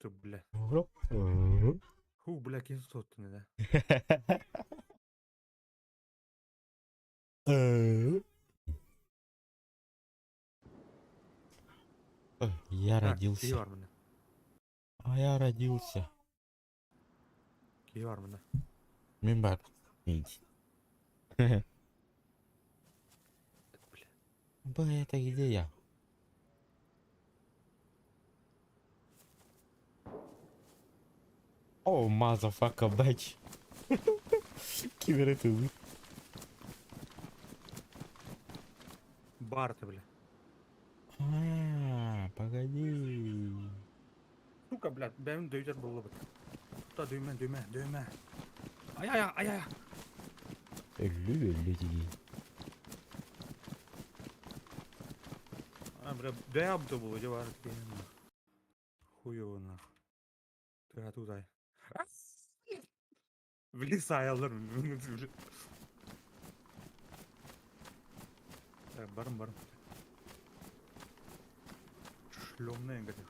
Что, бля? Ой, Фу, бля, кінсотне, да? Я Киев родился. армını. А я родился. Киев армını. Мен бар. Иди. Бля. Это где я? О, motherfucker, bitch. Кибер это вы. Барты, бля. Погоди. Сука, блядь, benim dövecek buldu bak. Da dövme. Ay. Ölü değil. А, бля, да я бы был, где бар, хуёво нахуй. Ты оттуда. В леса я алırım. Барым. Шлёмная гадя.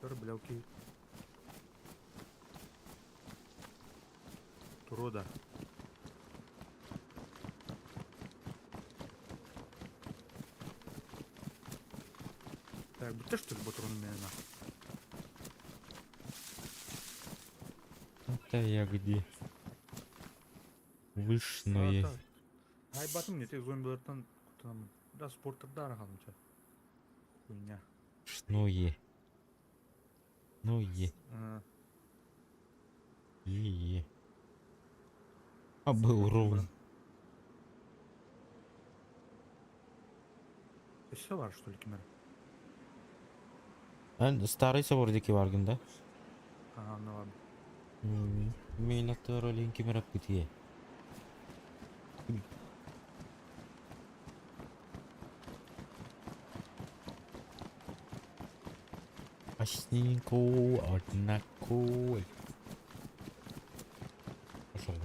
Төр, бля, окей. Турода. Так, будь что ли батронами нахуй. Это я где? Вышное. Ай, батым не тек зомбилерден кутанамын. Да, спорттарда арахалымча. Хуйня. Шное. Ну е. Е. А был ровно. Еще var что ли, Кимер? Старый собордеки баргын да? Ага, ну ладно. Мен аттары линки мерап кетие. Асненько, однако. Пошел, да?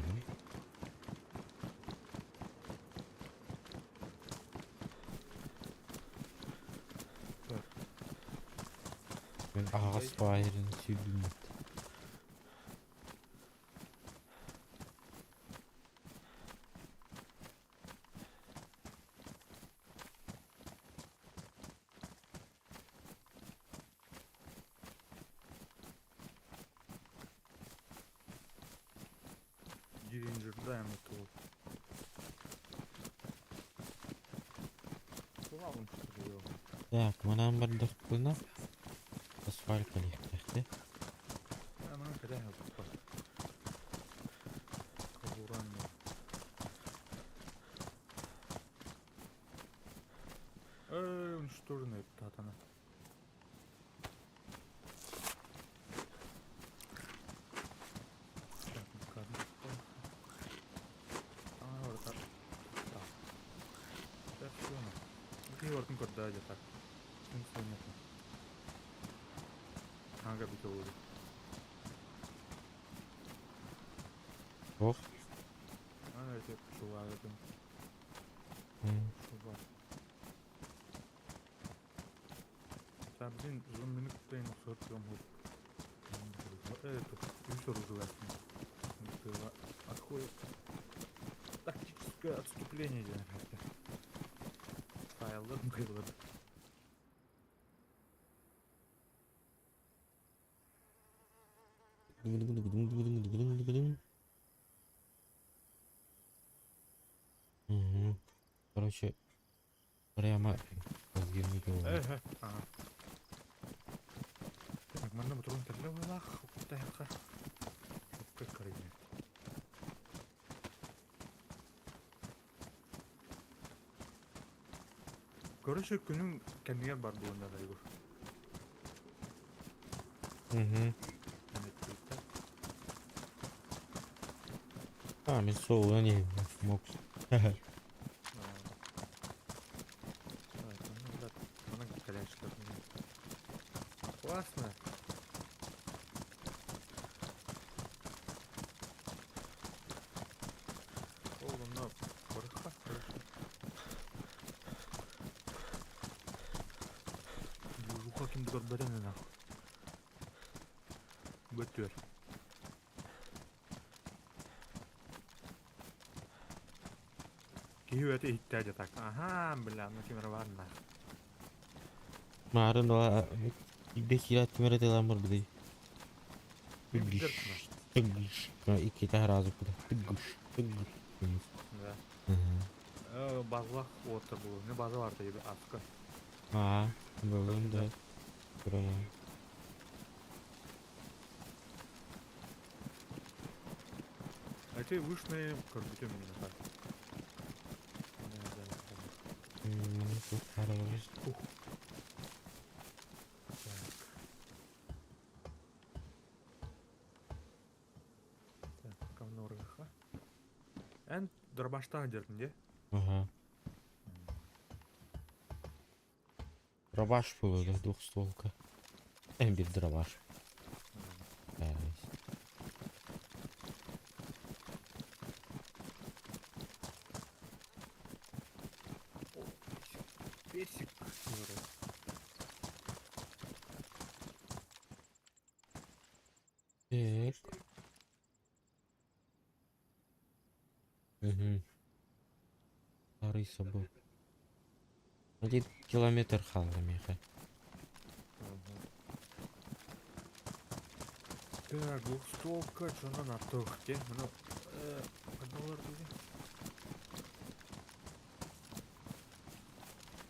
Мен ағас байырын сөйлеймін. Диринджер, да, ему то. Ладно, что ли, Так, мұнан бардық бұна. Асфальт алиқтақты. Она реально тупо. Кабуранно. Уничтоженная татана. Так, ну-ка, вот так. Так. Да всё, ну. Где вот ну-ка, да, где так. Смысла нет. Ага, битовый. Ох. А, это чувак, это чувак. Да, блин, зомбиник тейн сорком вот. Это еще разувается. Это отходит. Тактическое отступление идет. Файлы было. Короче, прямо разгибнуть его. Ага. Так, можно патрон керлевый лах. Тайха. Как корректно. Короче, күнүң кемигер бар буында да Егор. А, мен соудан не мог. Классно. Oğlum ne yap? Barık. şimdi görmeden ne? Götür. Kihüete ihtiyacı tak. Aha, bilang macam mana? Kemarin doa ide kilat kemarin telamur gede. Bildir Teguş. Teguş. Nah, kita harus udah teguş. Teguş. Ya. Hı. Bazı otur bu. Ne bazı var tabii askı. Ah, belum da. Kurang. Эти вышные корбите меня так. Tuh harus. Так, камнорыха. Эн дробашта жүрдүн де. Ага. Дробаш было, да, двухстволка. Bir дробаш. Evet. Персик. Evet. Угу. Арыса был. 1 километр қалды меха. Так, двухстолка, что на натохте. Ну, $1 dedi.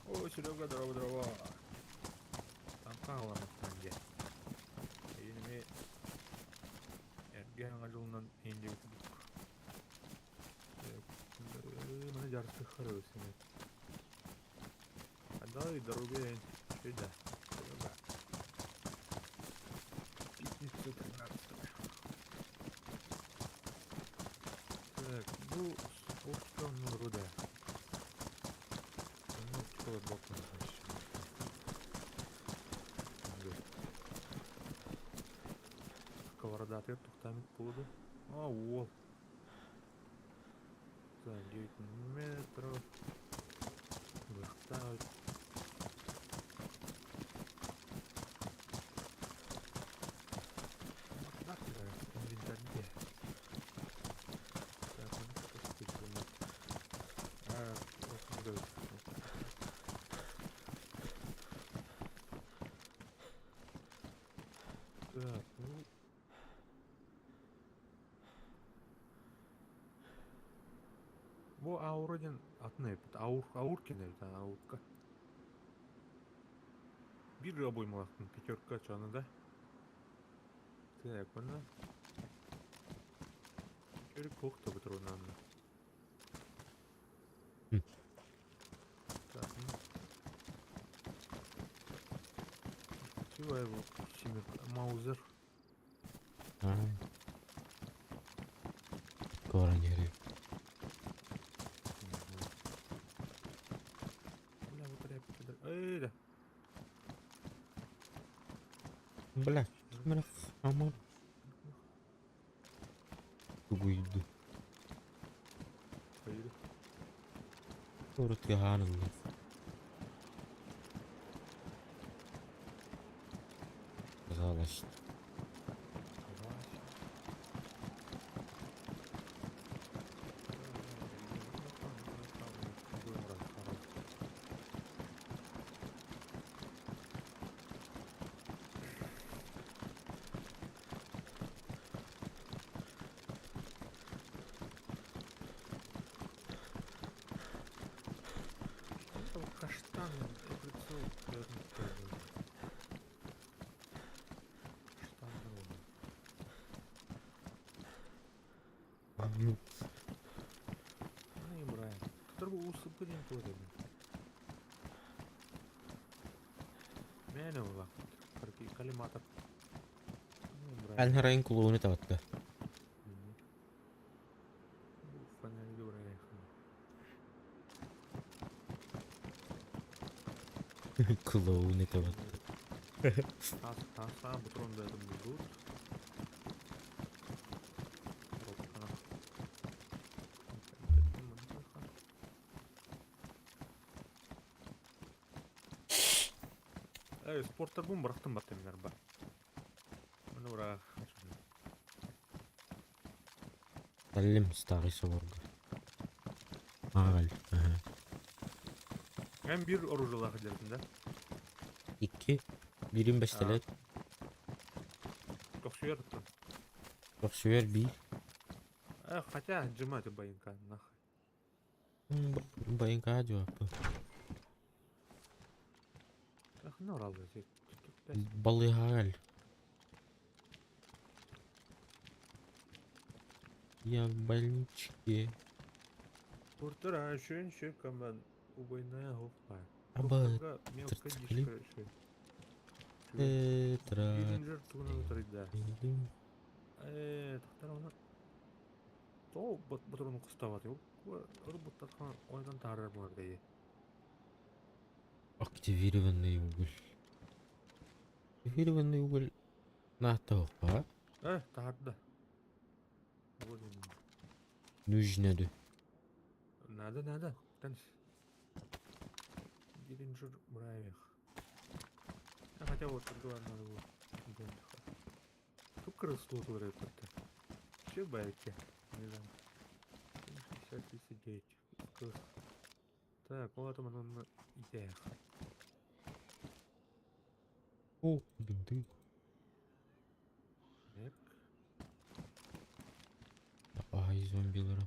О, Серега, дрова. Там каланы санге. Енеме эрген ажылынан энди өтүп. Мына жарты хары өсүнөт. Андай дороге шеда. Серега. Пятница 13. Так, bu Sport'tan Ruda. Ну, школа боком, значит. Сковорода ответ тухтамит буду. А, о. Так, 9 метров. Выставить. Инвентарь где? Так, ну что специально. Вот сюда. Так, ну. Bu Aura'nın adı ne? Aur ki ne? Aurka. Bir lira boymalısın. Pekerka çanında. Так, она. Теперь кухта патронанна. Так, ну. Чего его? Маузер. Ага. Корень гриб. Бля, вот репки. Эй, да. Бля, камера хамар. Uyudu. Hayır. Turut yahanında. Kazalaştı. Каштан, прицел, Каштан. Ne Brian? Tutar bu usıp gidin koydum. Mene ola. Pergi Kalimantan. Ben herayın kulağını tattı. Fana itu Brian. Kulağını tattı. Tas betul dari mulut. Спорттар бун бырактын баттымдар ба. Мына бара. Саллим старый соборга. Агаль. Ага. Мен бир оружиялар жердин да. 2. 25 А. телет. Çok şey yaptım. Yok süver bir. Хотя отжимать боинка нахуй. Bayın kağa cevapı. Ах, не орал здесь. Balığı agal. Я в больничке. Туртура, шөнші команд убойная гопа. Аба, Докторга мелкая тыртыкли. дишка шөй. Тетра. Биринжер тугуна өтірді. Доктор оны... Сол бұтырын құставады. Ұрбұттатқан ойдан тарар бұлар дейі. Активированный уголь. Активированный уголь. Нахта опа. Тарды. Нужно да. Надо. Таныс. Биринжер бұрайық. Хотя вот тогда надо было. Тут крысло творит это. Че байки? Не знаю. 69. Так, вот он на идеях. О, бинты. Так. Ай, зомбилары.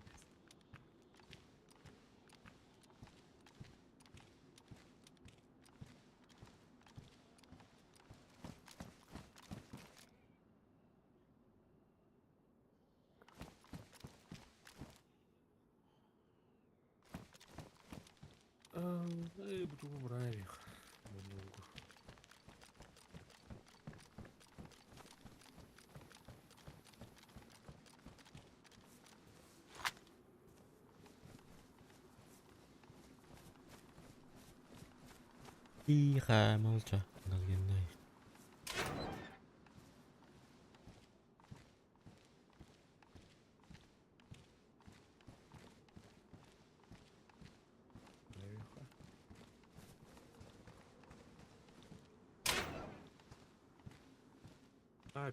Буду убрать их. Тихо, молча. Налгендай.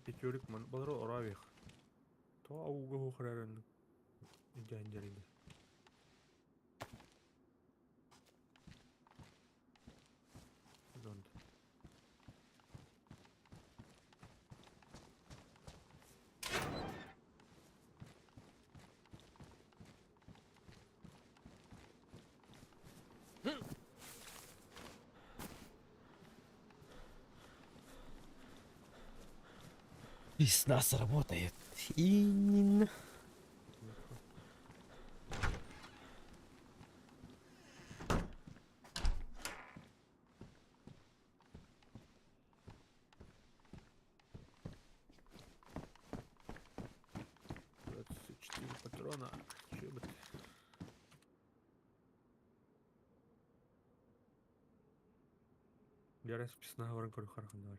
Пятерик ман балары оравих. То ауга хохрарын. Инженеринде. Зонд. Весна сработает. Именно. Патрона. Чебет. Я расписана говорю, хорошо говорю.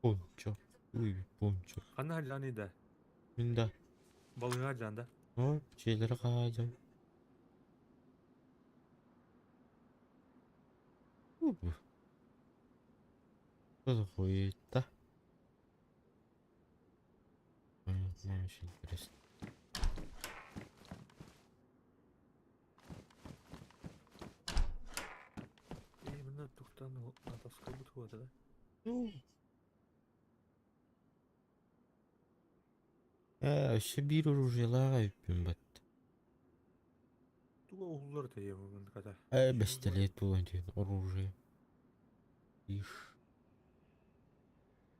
Пончо. Уй, пончо. Ана жанида. Минда. Балыга жанда. О, şeyleri kağacağım. Bu. Что такое-то? Мне очень интересно. Именно туктан натаскал бы твоя, да? Ну. Ще bir orужиялар yapıyorum bat. Туга углар да я могу когда. Пистолет булан деген оружие. Иш.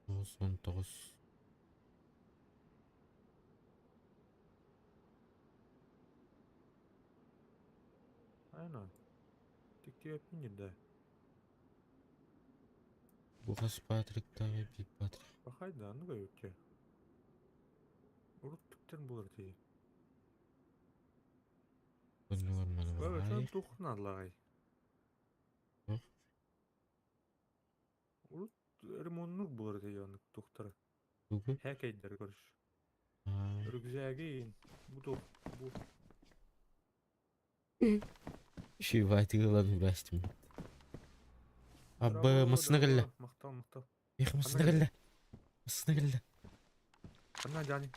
99. Aynen. Tik yapayım da. Bu kas Patrick daha bir Patrick. Bakaydı anı da yok ya. Urut tükten bulur diye. Bunu görmeni Evet, var. sen Hayır. dokun Allah'ı. Yok. Urut remonluk bulur diye anı doktora. Bugün. Hekeyder görüş. Ha. Rügzəgin. Bu. Şey white yılan uğraştım. Абы, мысына келді. Мақтал. Эх, мысына Қандай келді. Мысына келді. Қана Жани.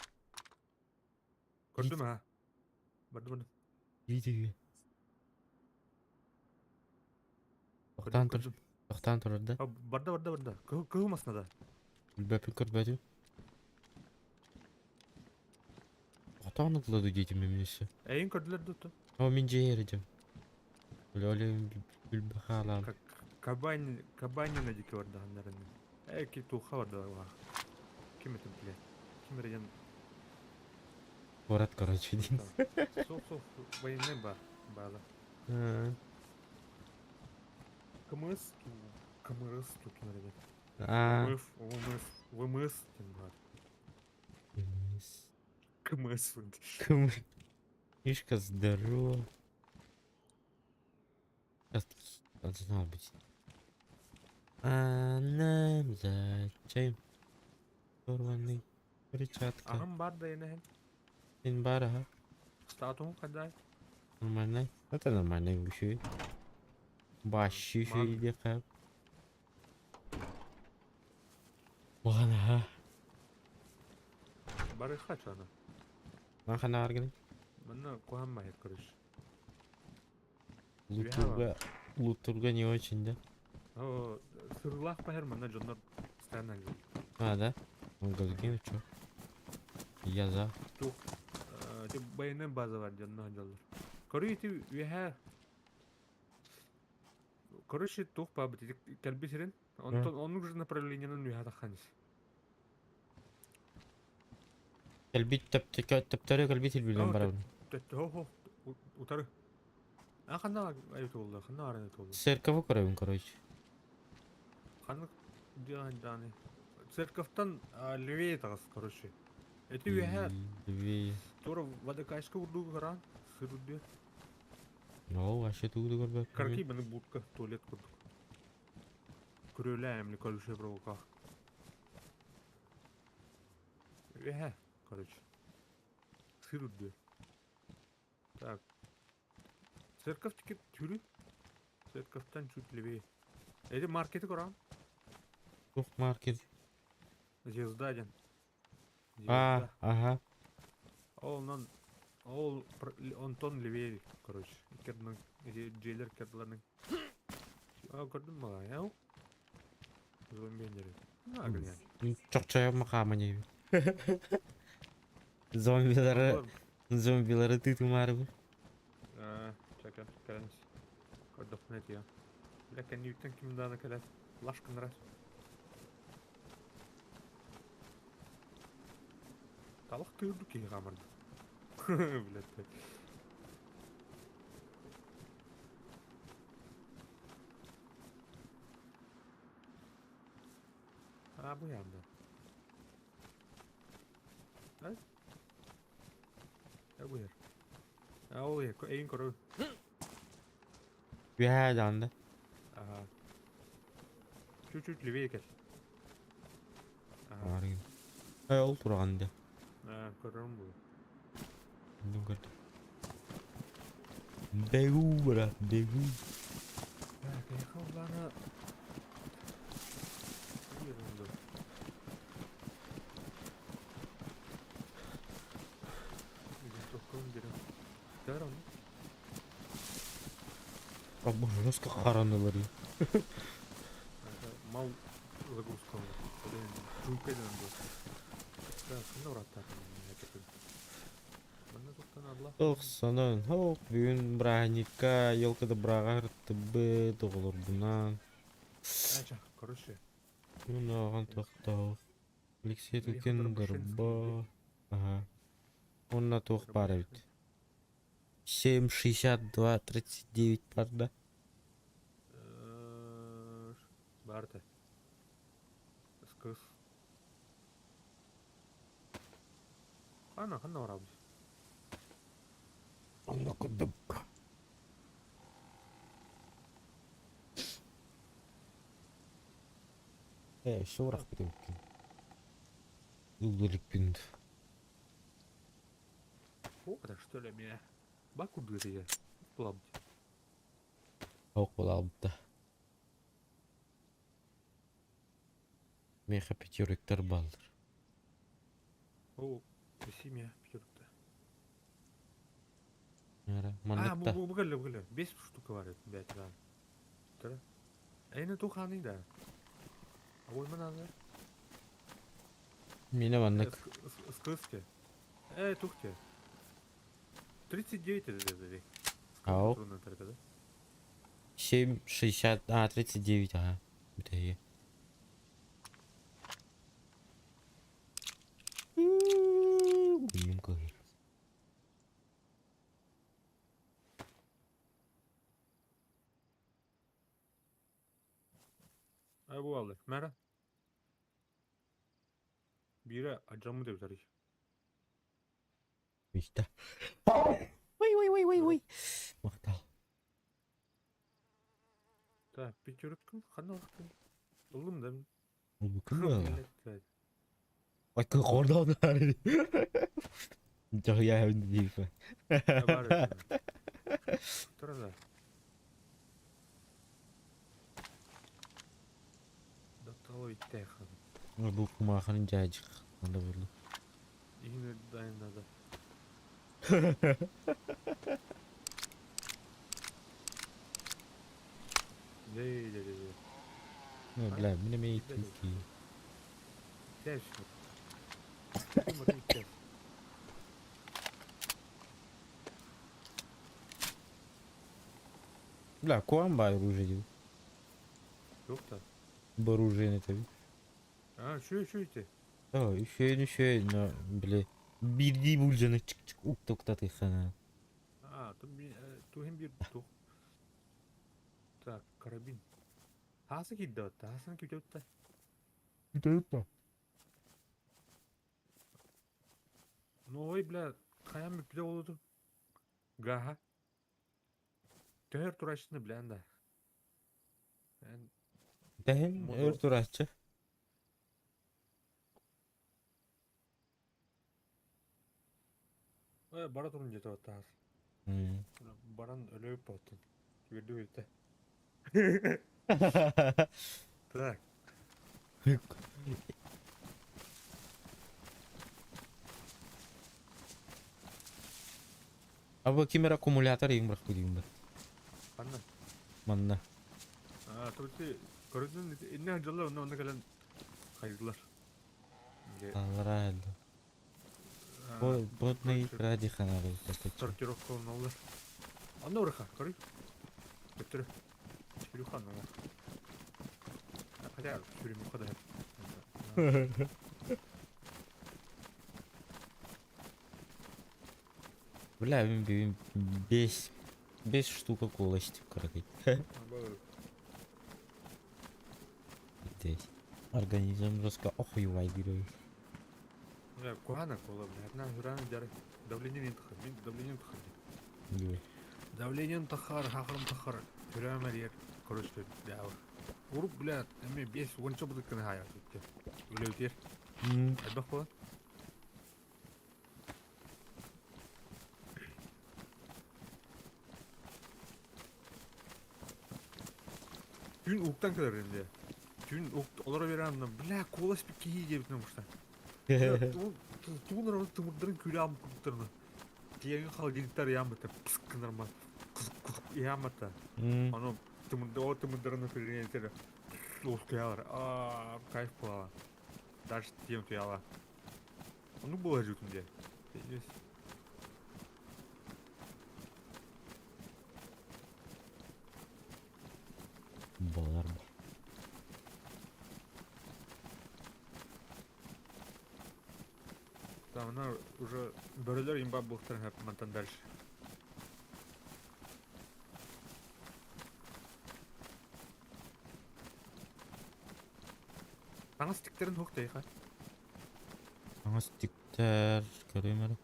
Көрді ма? Барды. Үйдегі. Көрдім. Тоқтан тұрды. Барды. Кығы масына да. Үлбәпін көрбәді. Тоқтан ұтылады дейдім емесі. Әйін көрділер дұтты. О, мен жер едім. Өлім үлбә қалам. Кабанина дикі барды ғандарының. Әйкі туға барды ва. Кем етім біле? Кем ереген? Борат, короче, дейін. Сол, военный бар. База. КМС тут кем ереген? ВМС тем бар. КМС вынды. Мишка, здорово. Знал быть. А нам зачем? Порванный перчатка. Ағым бар да ені. Сен бар, ага. Статуын қадай. Нормально. Это нормальный вещи. Баши шүйде қап. Оған, ага. Бары қач ана. Маған қана аргені? Мұны қоған май көріш. Лутурга не очень, да? Сырлақ пахер мұны жондар стайынан жол. А, да? Он газгин, чё? Я за. Тух. Байының база бар жондар жолдар. Көрі еті веха. Короче, тух бабы тетік кәлбі сірен. Оның жүз направлениянын веха таққаныз. Кәлбит таптары кәлбит елбілден барабын. Хо, утары. Қанда айыты болды, қанда арын айыты болды. Церкові көрабын, короче. Қаны жаны. Церковтан левее тағыз, короче. Эти веха. Левее. Тура водокачка урду қаран. Сырудде. О, вообще туғды көрбәк. Карки бені будка, туалет күрдік. Күрелі әмлі көліше бір оқақ. Веха, короче. Сырудде. Так. Церковь тикет тюрі. Церковтан чуть левее. Эти маркеті қаран. Тух маркет. Звезда ден. Ага. Ол онтон левее, короче. Кердің, жейлер керділерінің. Көрдің ма, яу? Зомбендері. Агын Чорчая мақамы не. Зомбилары ты тумары бұл. Чакан, кәрініз. Көрдік нет, я. Бляка, нүйттен кімданы кәләс. Лашқын рас. Талық көрдік кей қамырды. Блядь. Bu yanda. Đấy. Bu yer. O yer, có yên có rồi. Bir her anda. Чуть-чуть левее кел. Аргин. Ол тұрғанда. Көрім бұл. Бұндың көрді. Бегу, брат, бегу. Поехал, бана. Абы жестко қаранылар. Мал загрузка. Чуйкайдан бұл. Да, кімді ұраттар. Тоқсанын, бүгін браникка, елкада браға ұртты бұд, оғылыр бұнан. Короче. Мен оған тоқтау. Алексей Тукендер ба. Ага. Онна тоқ бар әбіт. 7,62,39 бар да. Барды. Скыз. Қана орабыз. Онна күдік. Еще орақ бітіп өткен. Үлгілік бінді. Это что ли меня? Баку дыры я. Плавать. Оқ бола алыпты. Меха пятериктер балдыр. О, спасибо, пятерка. Яра, А, манныкта. bu gel. 5 штука var et, belki daha. Tara. Eyni tuğhanı da. Oy mana da. Мine маннык. Скыски. Тухте. 39 dedi. Ау. Трудно только, да? 7, 60, 39, ага. Бітає. Блин, кагыр. Bu aldı. Mera. Biri acamı da biter. Мечта. Ой. Мақтал. Ta, pятерка. Хана вакыты. Улым да. Бұл кім бі? Ой, кім қордауды әрі. Жоқ, я әуінді дейбі. Бар. Тара да. Датало итте хан. Бұл құмақының жайжық. Анда болды. Yine dayandı. Değil. Бля, міне мен итті. Gel şunu. Bakayım gel. Бля, куам ба оружие дейбі. Yok da. Бұл оружие не таби. Şu işte. Үшеуін, но, бле. Бірдей бұл жаны чик-чик ұқ-тоқтаты қана. Tuhim bir tuh. Так, карабин. Hası gitti hatta. Hasını gitti hatta. Үтәйіппа. Ну ой, бля, каям bir oldu. Gaha. Төр турашны бля анда. Дәйін, өр тұратшы. Бара турun жетіп атты аз. Баран өлөп баттын. Киберді өлді. Так. Абы кемер аккумулятор ең бірақ көдейім бар. Анна. Манна. Турти көрдün инне жылы онда келен кайдылар. Аллар әлді. Бұд не ради қана ғой. Сортировка olmalılar. Anla oraya karı. Götür. Sürükan ama. Ne kadar sürüm bu kadar. Бля, мен 5 штука кола ішті қарақай. Здесь. Организм жестко охуевай беру. Куана кола, блядь. Одна жрана дяры. Давление тахар. Давление тахар. Ой. Давление тахар, хахрам тахар. Türemer yer. Koruştu. Ya. Vurup bile emme 5 onça bulduk kana hayal etti. Öyle öter. Hadi bak falan. Gün uktan kadar indi. Gün olara veren bile kolas bir kiyi diye bitmemişler. Tuğunlar onu tımırların külü amı kutlarını. Diğerin halgilikler yağmıta. Pıskınırma. Kuzuk yağmıta. Onu tımırlarını külüne yeter. Ускаяла. Кайф плава. Дальше тем туяла. Ну было жуть где. Балар бар. Там она уже бөрөлөр имба бултыр хап мантан дальше. Аңа стиктерин тоқтай ха. Аңа стиктер көрейм әлі.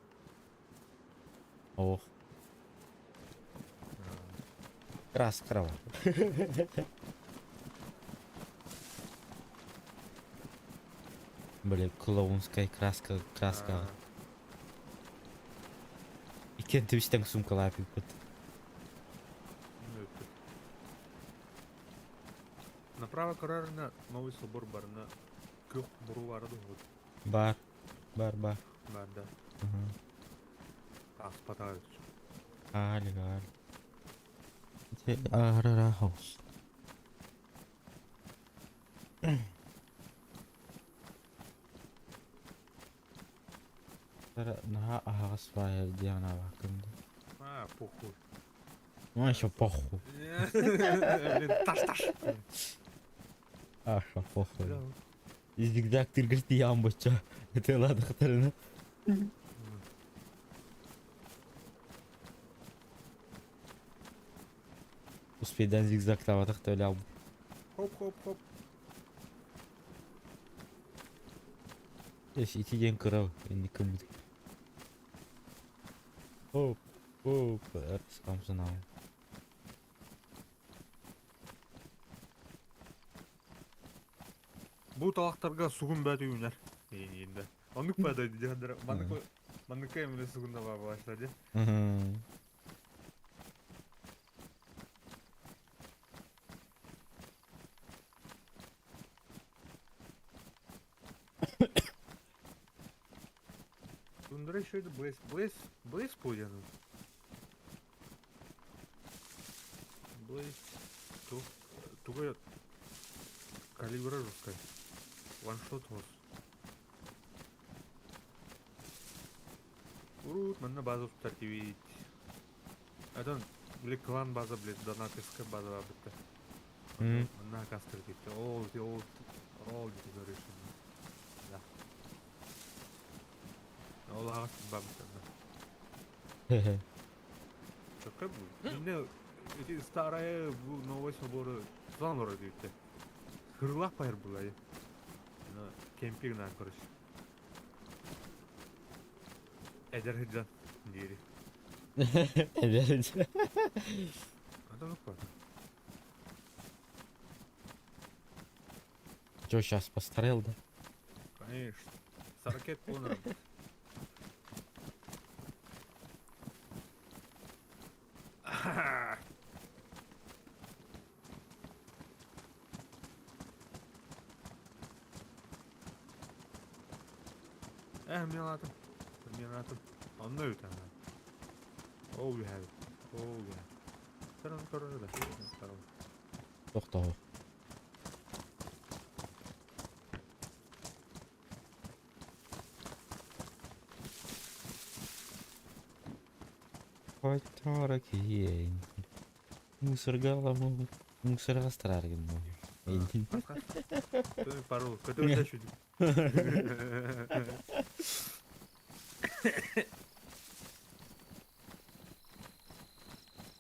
Ох. Краска бар. Бля, клоунская краска. Икен твистен сумкалап бит. Направо карарына новый собор барына Yok, buru vardı o. Бар. Бар. Ben de Aha. aspata var. Gali. Те арара хаус. Тара наха ахас вая диана бакымды. Ha, pokul. Ну еще похуй. Taş. Аша похуй. Зигзаг тиргерти ямбоча. Это ладно хатарына. Успейден зигзаг табадык да эле албы. Hop. Эш итиген кырау. Энди кым бит. Хоп. Скамсын ал. Bu talaktarga sugun bäti üner. Yende. Onluk bäti diýenler. Mandyk emle sugunda bar başladı. Bunda еще это Блейз пояну. Блейз. Туга калибра русская. Ваншот was. Урут манна база тартибит. Это блин клан база, блин, донатовская база битта. Манна кастер битта. Ол говоришь. Да. Ол агас бабитта. Хе-хе. Такая bu. Yine старая новая собора план вроде это. Хырла пайр была. На кемпинг на короче. Эдерхеджан дири. Evet. Это ну Чё, сейчас постарел, да? конечно. 40 полный. Милатым. Он нöйt ha. Oh yeah. Sen onu koru da. To'xta. Qo'ytara keyin. Мусорга страрген. Эйдин. Ты пару, который дальше.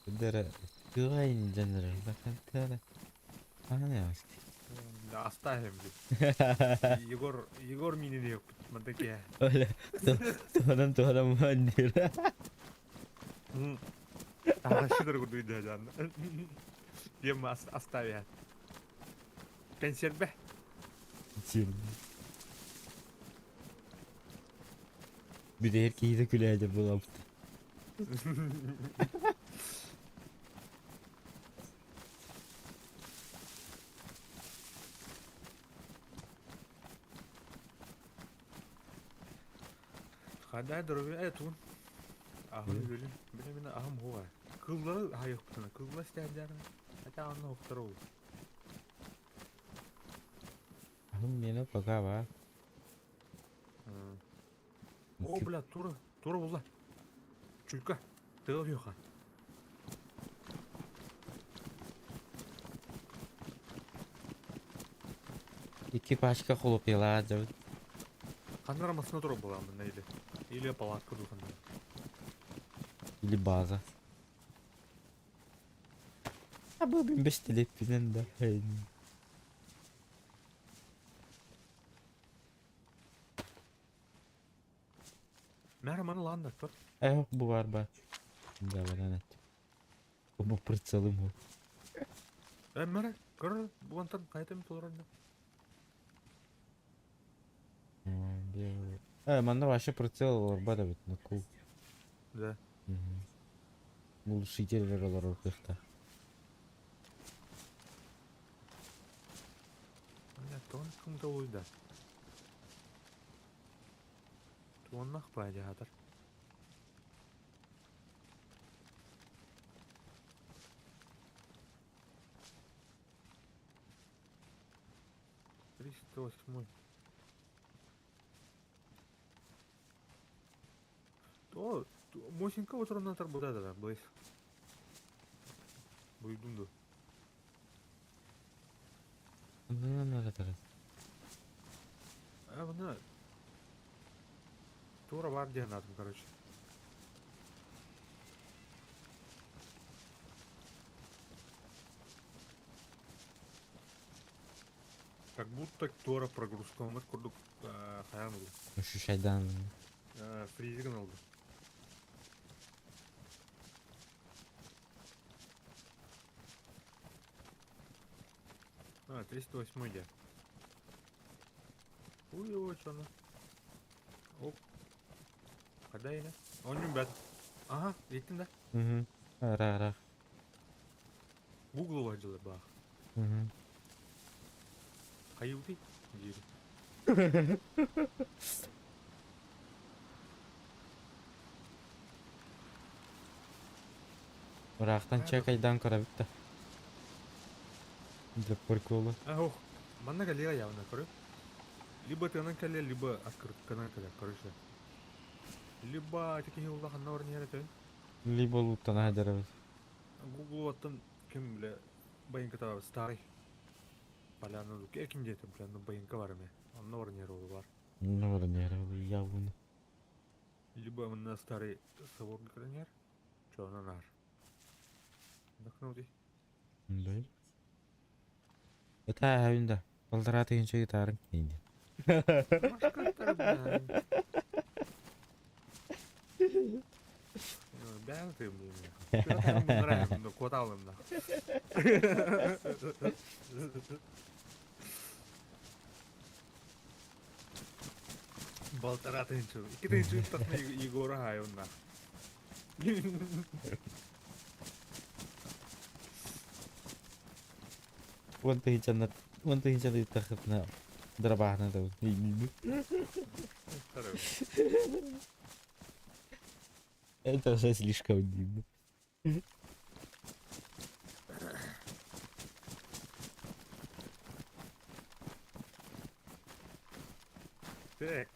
Дера. Гайни жанры. Бакантара. Аняски. Да, оставим. Егор меня не yok. Ben de ki. Öyle. Tuhanam mandir. Araştır kurduydu canım. Diye оставят. Консерве. Bir de erkeği de küleydi bu lafta. Hadi duruyor etun. Ahım böyle. Benim ahım huwa. Kızları hayır kutuna. Kızlar isterler. Hatta anla oktar olur. Ahım meni пока var. О, бля, тура булла. Чулька. Тыгыл yoqa. İki başka kulup yaladı. Qanday ramasına тура була мында или палатка духанда. Или база. А bu 1500 TL bilen de. Merhamanı lan da tur. Bu var bak. Да, lanet. Bu pritsalım o. Mera, kır bu antan kayıtım tolarında. Manda başka pritsal var bada bit на кул. Да. Улучшитель olur ortada. Ya ton kımda oyda. Туоннах паадиатар. Триста восьмой. То мосинка отыранатар будадыр, блайс. Буйдунду. Мына тура бар диянатым, короче. Как будто тура прогрузка умыт курдук хаян был. Ушу шайдан. Фризиган алды. А, 308 де. Ой, чё она? Оп. Когда я? Он не бят. Ага, видите, да? Угу. Ара. Google ваджылы бах. Угу. Каюты? Жири. Рахтан чекайдан карабитта. Для прикола. Ох, манна галега явно, короче. Либо ты на кале, либо открыт канал кале, короче. Либо такие улла ханна орни ярate. Либо луттан хаджарабыз. Google аттан ким биле байынката старый. Поляну дуке ким жетем, поляну байынка бар эме. Анна орни яры бар. Нора нера явун. Либо мына старый собор каленер. Чё на нар. Дакнути. Бай. Это хавинда. Балдара теген чеги тарын. Инде. Машкаттар блян. Блян ты мне. Пёртам нравится, но коталым на. Балтара тынчу. Iki тынчу татны Егора хайонна. Вон ты хичанат тахтна. Драбахна да. Это уже слишком дивно. Так.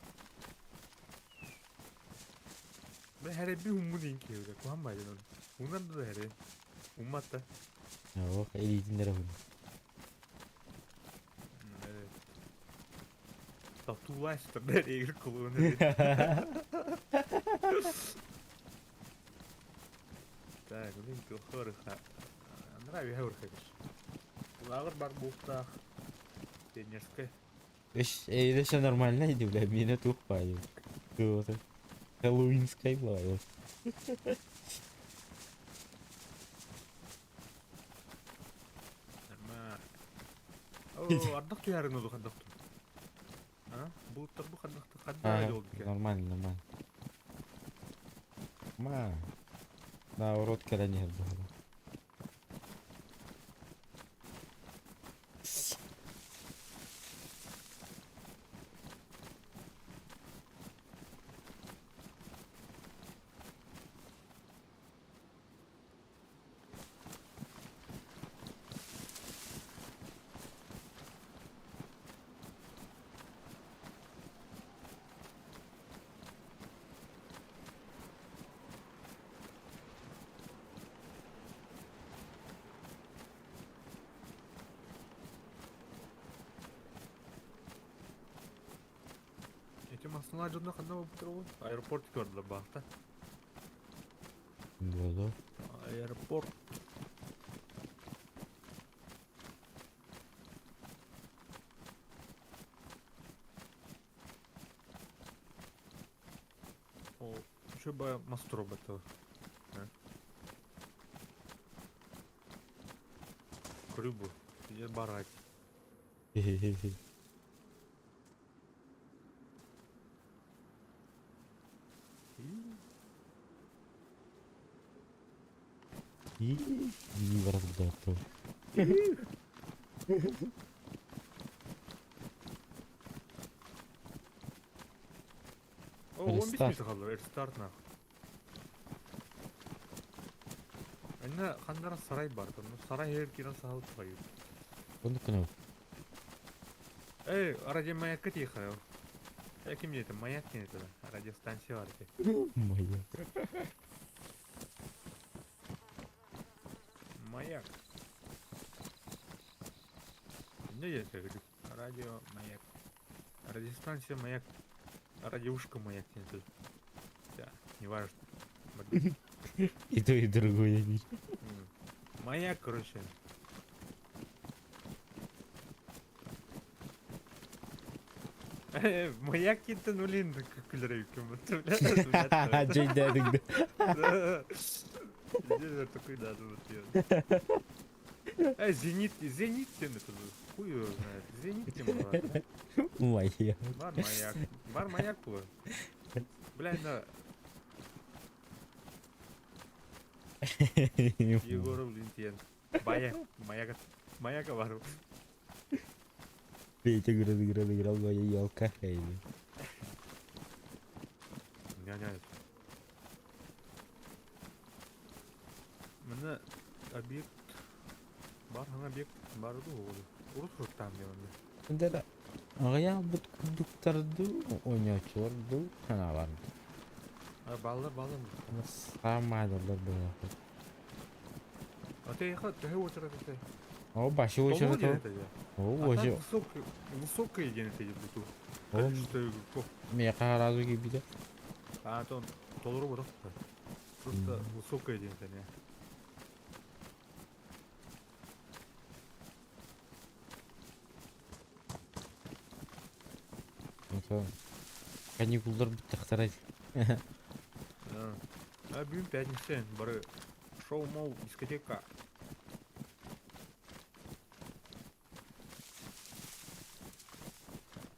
Ben her bir humudin ki öyle. Kuhammaydı onu. Bundan da her. Ummatta. Ох, элитиндер hun. Evet. Tatulaştır. Nereye gir kulağını. Так, блин, ты хорыха. Нравится хорыха. Лавр бар бухта. Денежка. Это все нормально, иди, бля, меня тупаю. Вот. Хэллоуинская лава. О, отдохту ярын oldu отдохту. А? Bulutlar bu отдохту. Kadda öyle oldu ki. Нормально. Да, урод когда нет было. Этим основным kadar bu aeroport gördüler bakta. Да. Aeroport. O şöyle mastrobatı. Крыбу. Я барать. Не раздато. О, 15 Restart. минут қалды, рестарт нах. Әнна қандара сарай бар, сарай ер кирен сағылып қойып. Bunu kınıyor. Ради маяка тихо. Каким мне это маяк не это? Радиостанция варки. Моя. Маяк. Не есть, я говорю. Радио маяк. Радиостанция маяк. Радиушка маяк не это. Да, не важно. И то, и другое. Маяк, короче. Маяк кетті нулин күлдірі үкім. Жай дәдіңді. Жерлер такой дады Зенит сені тұзы. Хуй его знает. Зенит тем бар. Моя. Бар маяк бұл. Бля, да. Егоров Линтьен. Маяка бар. Петя играл, моя елка. Не. Мына объект бар, объект бар ғой. Урус там менде. Енді ағая бұт күндіктарды ойнаушыларды қана бар. Балдар. Самайдылар болады. Ты очередь ты. О, башы очередь ол. О, очередь. Высокая день ты буту. О, Что мен қаразу кебейді. то толру бар. Просто высокая день ты не. Каникулдар бітті қытарайды. Бүгін пятница, бары шоу-моу дискотека.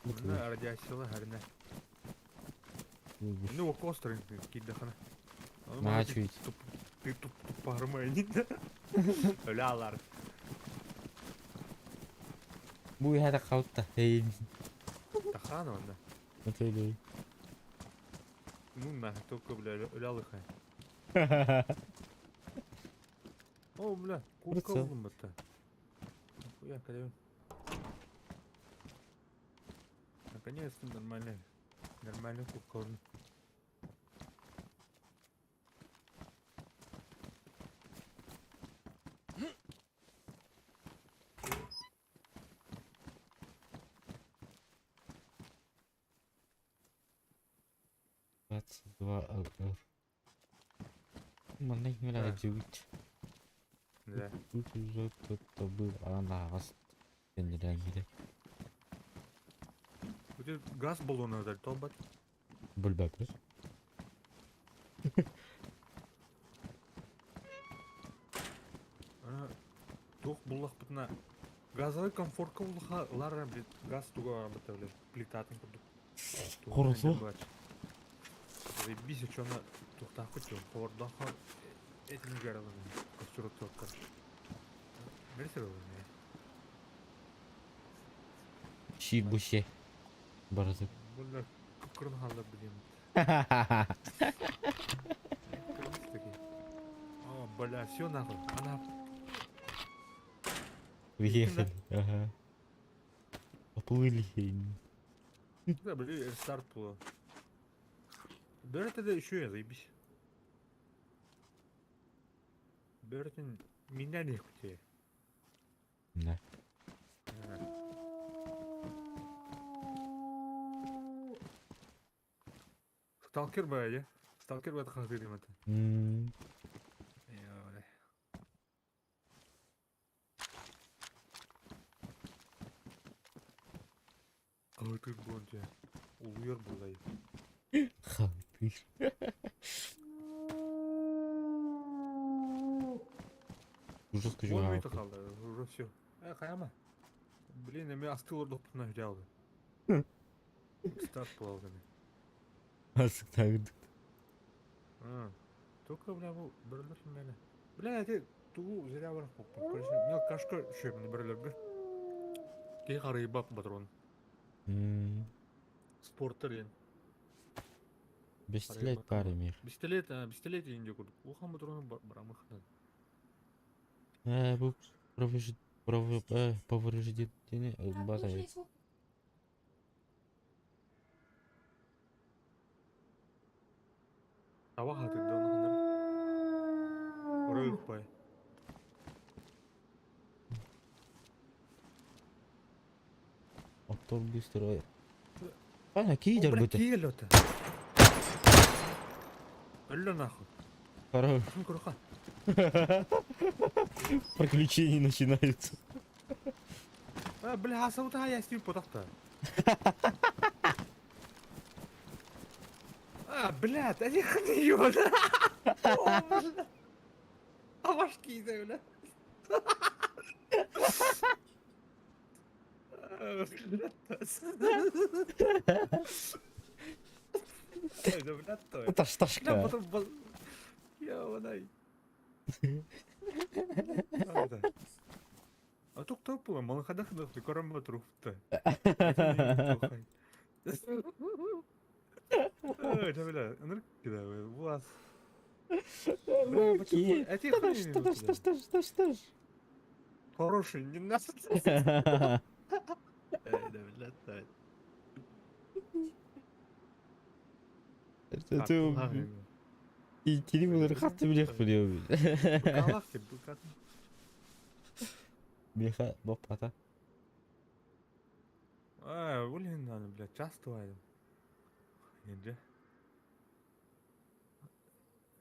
Мына радиациялы әріне. Ну, окострын кейді қана. Мағачу ет. Ты туп бағырмай дейді. Өлі алар. Бұл әді қауытта. Тахана онда. Өтелей. Ну, нахуй, только, бля, өлі алықай. О, бля, куртка Құртса. алдым бұтта. Я кәдеуін. Наконец-то нормальный куртка алдым. $22. Mana nggak juit. Да. Тут уже кто-то был, а на вас не реагирует. У тебя газ баллона дали, толбат. Бульбапы. Тух буллах бітна. Газовый комфортка буллаха лара бит газ туга бітавле. Плитатын курдук. Құрысы? Заебись, что она тухта хотел. Повардаха этим жаровым. Костюру только. Мерсировал меня. Ши буше. Баразы. Бля, кукрын халда блин. О, бля, все нахуй. Она Въехали. Ага. Поплыли. да, блин, старт было. Да это да еще я заебись. Бертин меня не хотели. Да. Сталкер бая, я? Сталкер бая тахас дедим это. Қалай бұл де ұлғыр бұлай. Хапи. Уже скажу. Он үйті қалды, уже все. Қаяма. Блин, мен астыл ұрдық бұтына жүре алды. Старт бұл алғаны. Асық тағыдық. Только, бля, бұл бірлер мені. Бля, әте туғу зря барақ бұқпын. Короче, мен қашқа шөмін бірлерге. Кей қарай бап батыр оны. Спорттар ең. Бестилет бар эмир. Бистелет инде курдук. Ухан бутурун барамыхна. Бу повреждение батарея. Таба хатыр да оны хандар. Оройук бай. Автобус строя. Ана кийдер Бля, бөтө. киел ота. Өллө нахуй. Кара. Кашын куруха. Приключения начинаются. Бля, асаута я стив потакта. Блядь, они хнеют. А ваш кизе, бля. Это, блядь, то. Это ж Да, ташка. потом... Я, водай. Это. А то кто был? Малахадах на ты корма труфта. Это, бля, ну кида, у вас. Руки. А те Что хрени. ж? Хороший, не нас. Это, бля, то. Это и телефонları katı bile yapıyor. Галахти, букат. Меха бапата. Блин, надо, блядь, часто вайдым. Енді.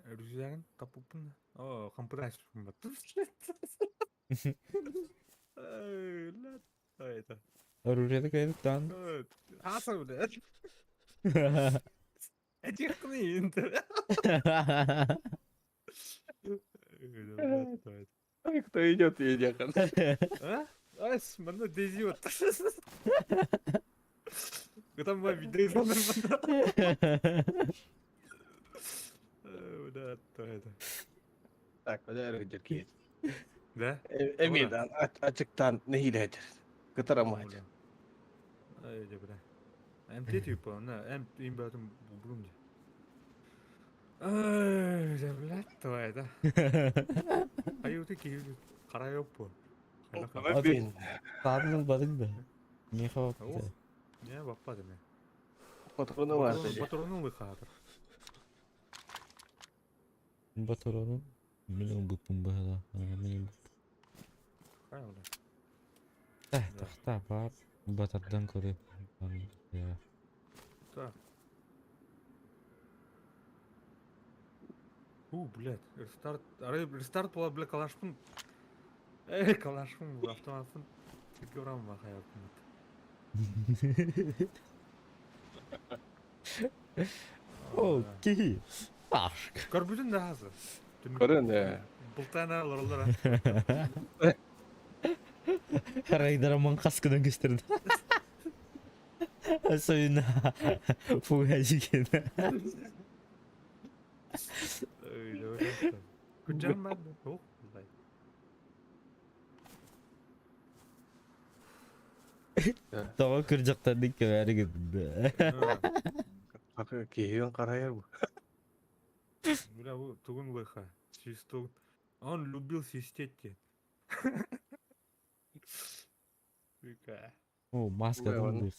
Рюкзагын тапыппын да. О, кампыда ашыппын ба. Блядь, это. Оружие кайдан. Аса, блядь. Этихны енді. Ой, кто идет, едет. Ась, мана дезиот. Там мой видео Блядь, это. Так, подожди, Джерки. Да? Эмидан, açıktan neyle eder? Kıtıramayız. Öyle bre. Hem tetiği ne? Hem imbatım bulunca. Öyle bre. Tuvalet ha. Ayıptı ki kara yok bu. Ben Tadının badın da. Меха бапата. Ne bakmadım ya. patronu vardı. Patronun mu kadar? Батаронун менен бупун бала. Менен. Hay Allah. Тахта бар. Батардан көрөп. Я. Так. Блядь. Рестарт. Рестарт была, бля, калашпын. Калашпын, автоматпын. Тільки урам махаятпын. Окей. Ашк. Көрбүдүн да азыр. Көрün ya. Бултана лорлар. Райдера манкаскадан кестирди. Особенно фугазикен. Öyle öyle. Kucağım ben de. Oh, vallahi. Тава кыржактан дикке бери кетти. Kehiyon karaya bu. Бля, тугун лыха. Чисто. Он любил свистеть. Вика. О, маска Ой, ладно. дандыр.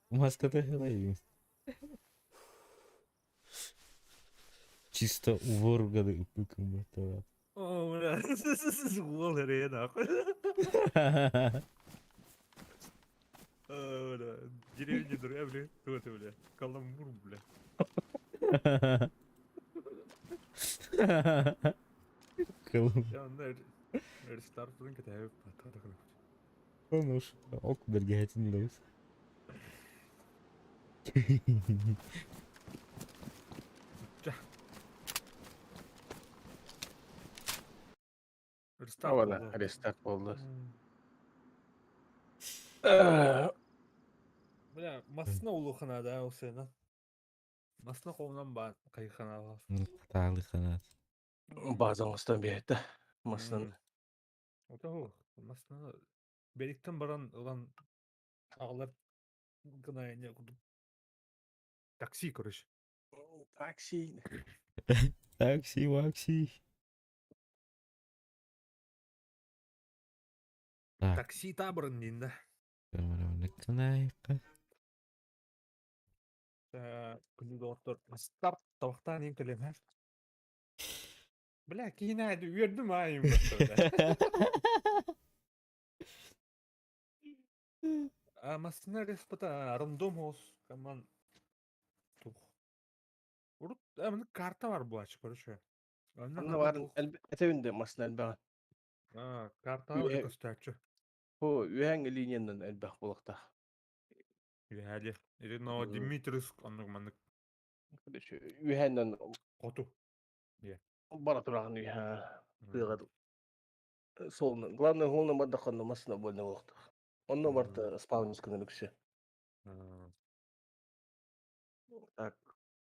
Маска тахылай. Чисто уворгады үпүкүм бата. О, бля. Гол рена. Бля. Деревня дуря, бля. Кто ты, бля? Каламбур, бля. Кылым. Ya onlar restartın ki tabi patladı. Konuş. Ok belgehetin lüks. Restart Havada oldu. restart oldu. Бля, масына улухана да ол сені. Масына қолынан ба қайықана аласың. Катагы канат. Bazımızdan bir yerde. Masın. Ота ол. Масына беріктен баран одан ағылар гына не кудum. Такси, короче. Такси. Такси, вакси. Так, Такси табырын дейін да. наконайка. Күнді оқтыр. Астап табақтан ең кілем, ә? Бля, кейін әді үйердім айым бұқтырды. Масына респыта рандомос. Каман. Тух. Урут, әмін карта бар бұл açık, короче. Anna varın etevinde masın elbağın. Карта var көстәкчі. Bu ühen liniyandan elbaq bulaqta. Әлі. Но Димитрис, онның манның Ühenden қоту. bara turağın ühen. Kıyğadı. Solunun. Главное, голна бардақанна масына больна bulaqta. Onunla barta спаунис кінілікші. Так,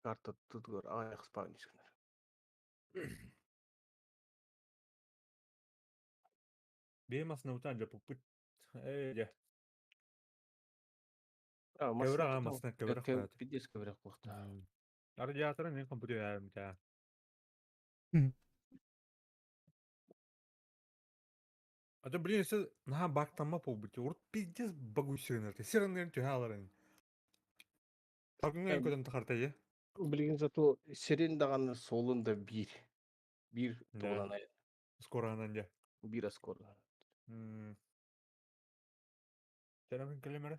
карта тұтығыр аяқ спаунис кінілік. Бей масына ұтан жа пұппыт. Әйде. Масына масына көбірек қояды. Пидес көбірек bulaqta. Радиаторы мен компьютер әрім тә. А то, блин, если на бактама побыть, урт пиздец багусирнер. Сирнер тюхаларын. Такыңа көтен тахартай, Білген зато серен дағаны солында bir туғынан ай. Скоранан же. Bir аскор. Сәлемін көлемері.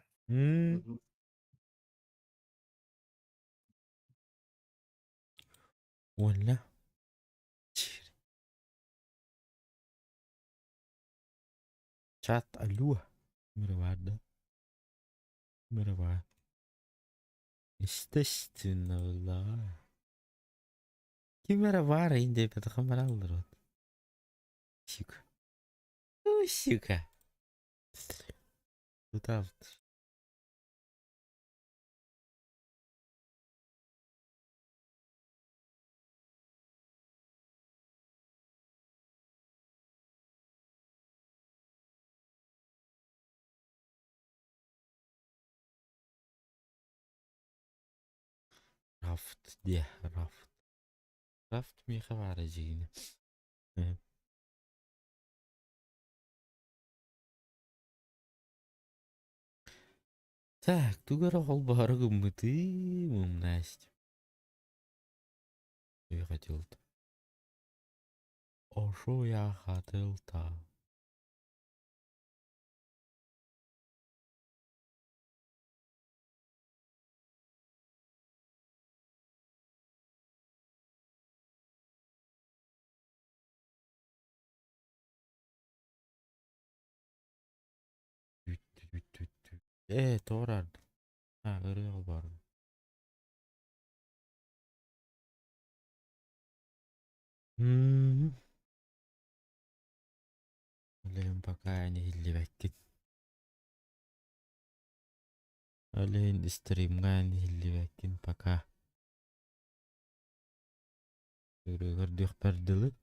Вуаля. Чат, алло. Merhaba da. Merhaba. Естественно, да. Kim merhaba arayınca bir takım bana alır o. Şık. Şık. Tutavdır. Raft diye raft. Raft mi xabarajini. Так, тугара холбары гыммыты мумнасть. Я хотел-то. О, шо я хотел-то? Тоорарды. Ыры холбары. Олен пока не хилливәккит. Олен стримга не хилливәккин пока. Көрдүк пердилы.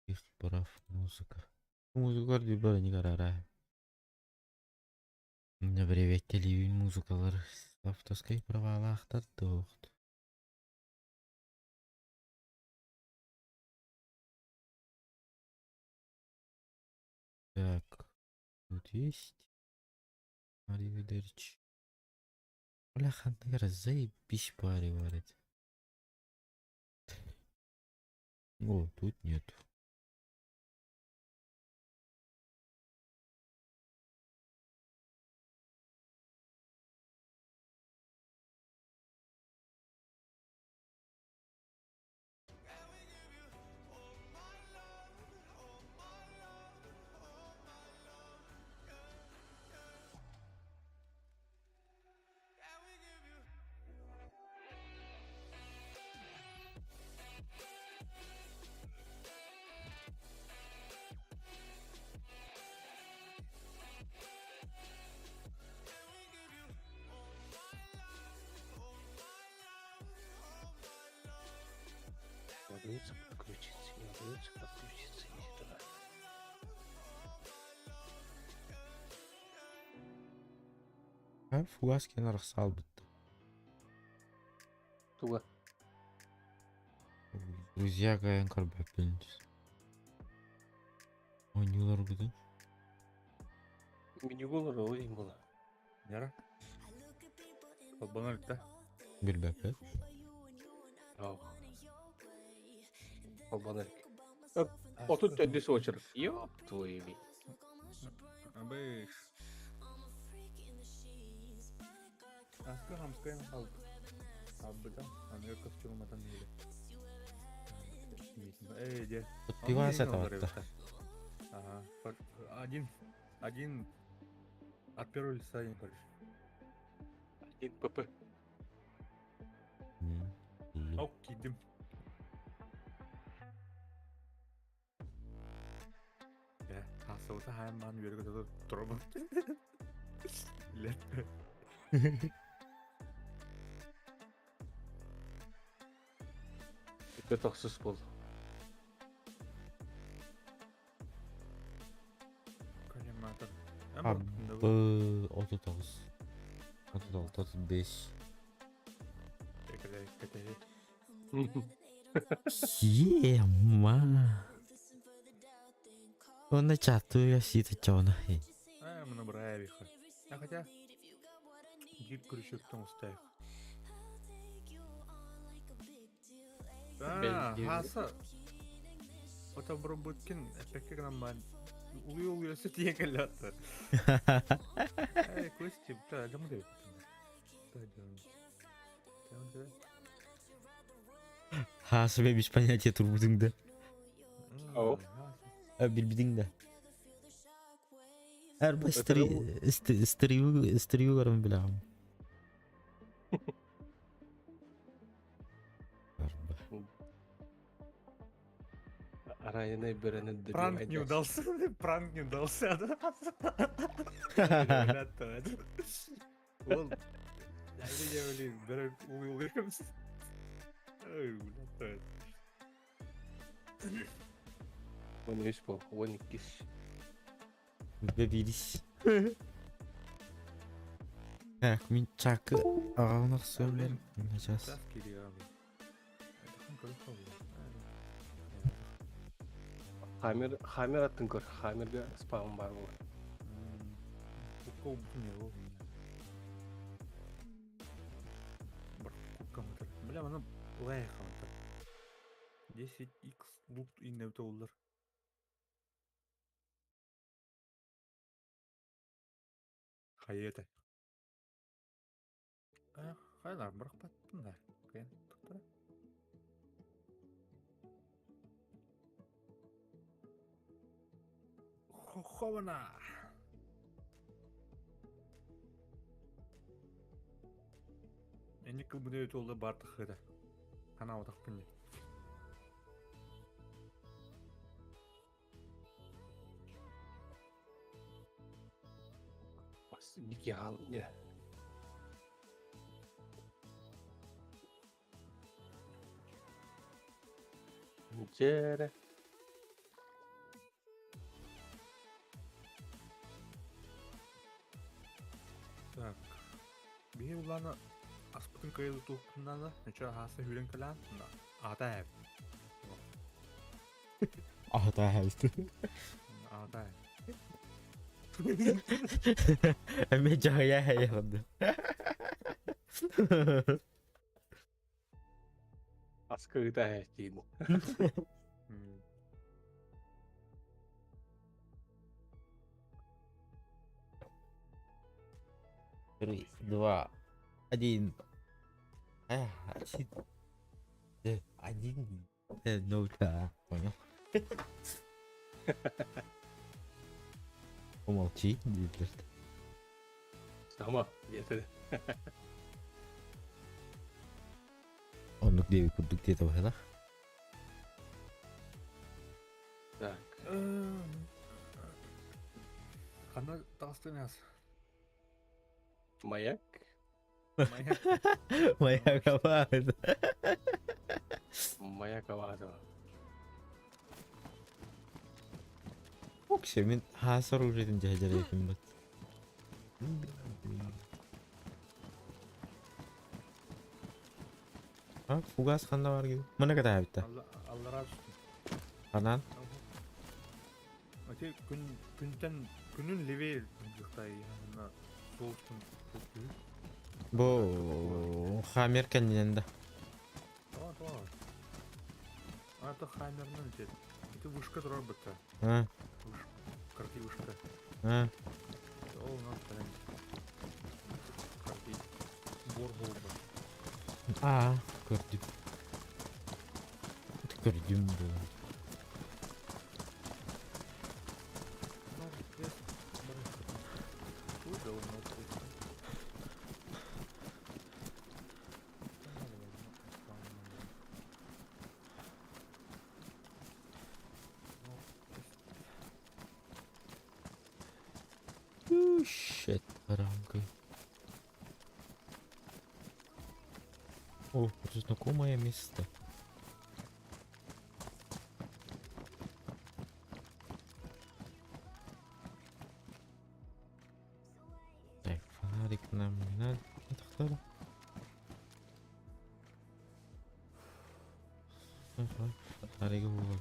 Их прав музыка. Музыка либо не гарара. Мне привет телевизор музыкалар авторской права ахтардык. Так, тут есть. Аривидерчи. Бляха, наверное, заебись поариварить. О, тут нет. Фугас кен арықсал бітті. Туга. Друзья гаян карбак келінчіз. Ой, нелер бұды? Минигулар ой була. Яра. Колбана да. Білбәк, бәк. Ау. Колбанар. Отут өддесі очыр. Ёп, твой ми. Абыш. Аска хамская нахал. Абыда. Анер костюм матан неле. Эй, де. Подпивайся таватта. Ага. Один от первого лица не короче. Один ПП. Ок, кидим. Я, асаута хайман берге тұрмын. Лет. ПП тақсыз болды. Колематор. Абы 39. 36, 35. Ема. Он на чату я сита чона. Мы набрали их. А хотя... Гид крючок там ставь. Хаса. Вот обработкин. Эпеке грамман. Уйо сетие калята. Эй, Костя, да, домой. Хасыбе биш понятие турбудың да. Ау. Билбидың да. Әрбір стрию қарым білағым. Арайынай бірінің дүрі Пранк не удался. Пранк не удался. Ол... Я блин, берем. Ой, блядь. Он еш бол, он кеш. Бебилис. Так, мен чакы ағанық сөйлер. Сейчас. Сейчас кириами. Хамер аттың көр, хамерге спамын бар бол. Кукол не ол. Бір кукамытыр. Бля, мана лай хамытыр. 10x лут иннеуті олар. Хайеті. Хайлар бірақ баттын да. Кайын тұқтыра. Хована! Енді күн өте олды бардық еді. Қана отақ күнде. Неге ал, не? Жері. Так. Бейі ұланы аспытын кайылы тұлқыннан да, нөчі ағасы хүлін кілан, ағда әп. Ағда әбісті. Ағда әп. Әме жағая әйіғынды. Аскырда әйтейін. 3, 2, 1. Один. Один. Ну да, понял. Помолчи, Дитлер. Сама, yeter. Онлук деви курдук дете бахана. Так. Қана тағыстың аз. Маяк. Моя команда. Маяк авады. Вообще, мен хасар уже жайжар екенмін. Ha, fugas kanda var gibi. Mana kata bitti. Allah razı olsun. Kanan. Ati günün level jıktay yana soğuksun. Bu Hamer kendinde. Tamam. Ata Hamer'ın jet. Iti вышка durar bıtta. Ha, Karki вышка. ha. O nasıl yani? Karki bor oldu. Aa, gördüm. Gördüm bu. Shit, рамка. О, это знакомое место. Так, фонарик нам не надо. Это кто? Ага, фонарик вот.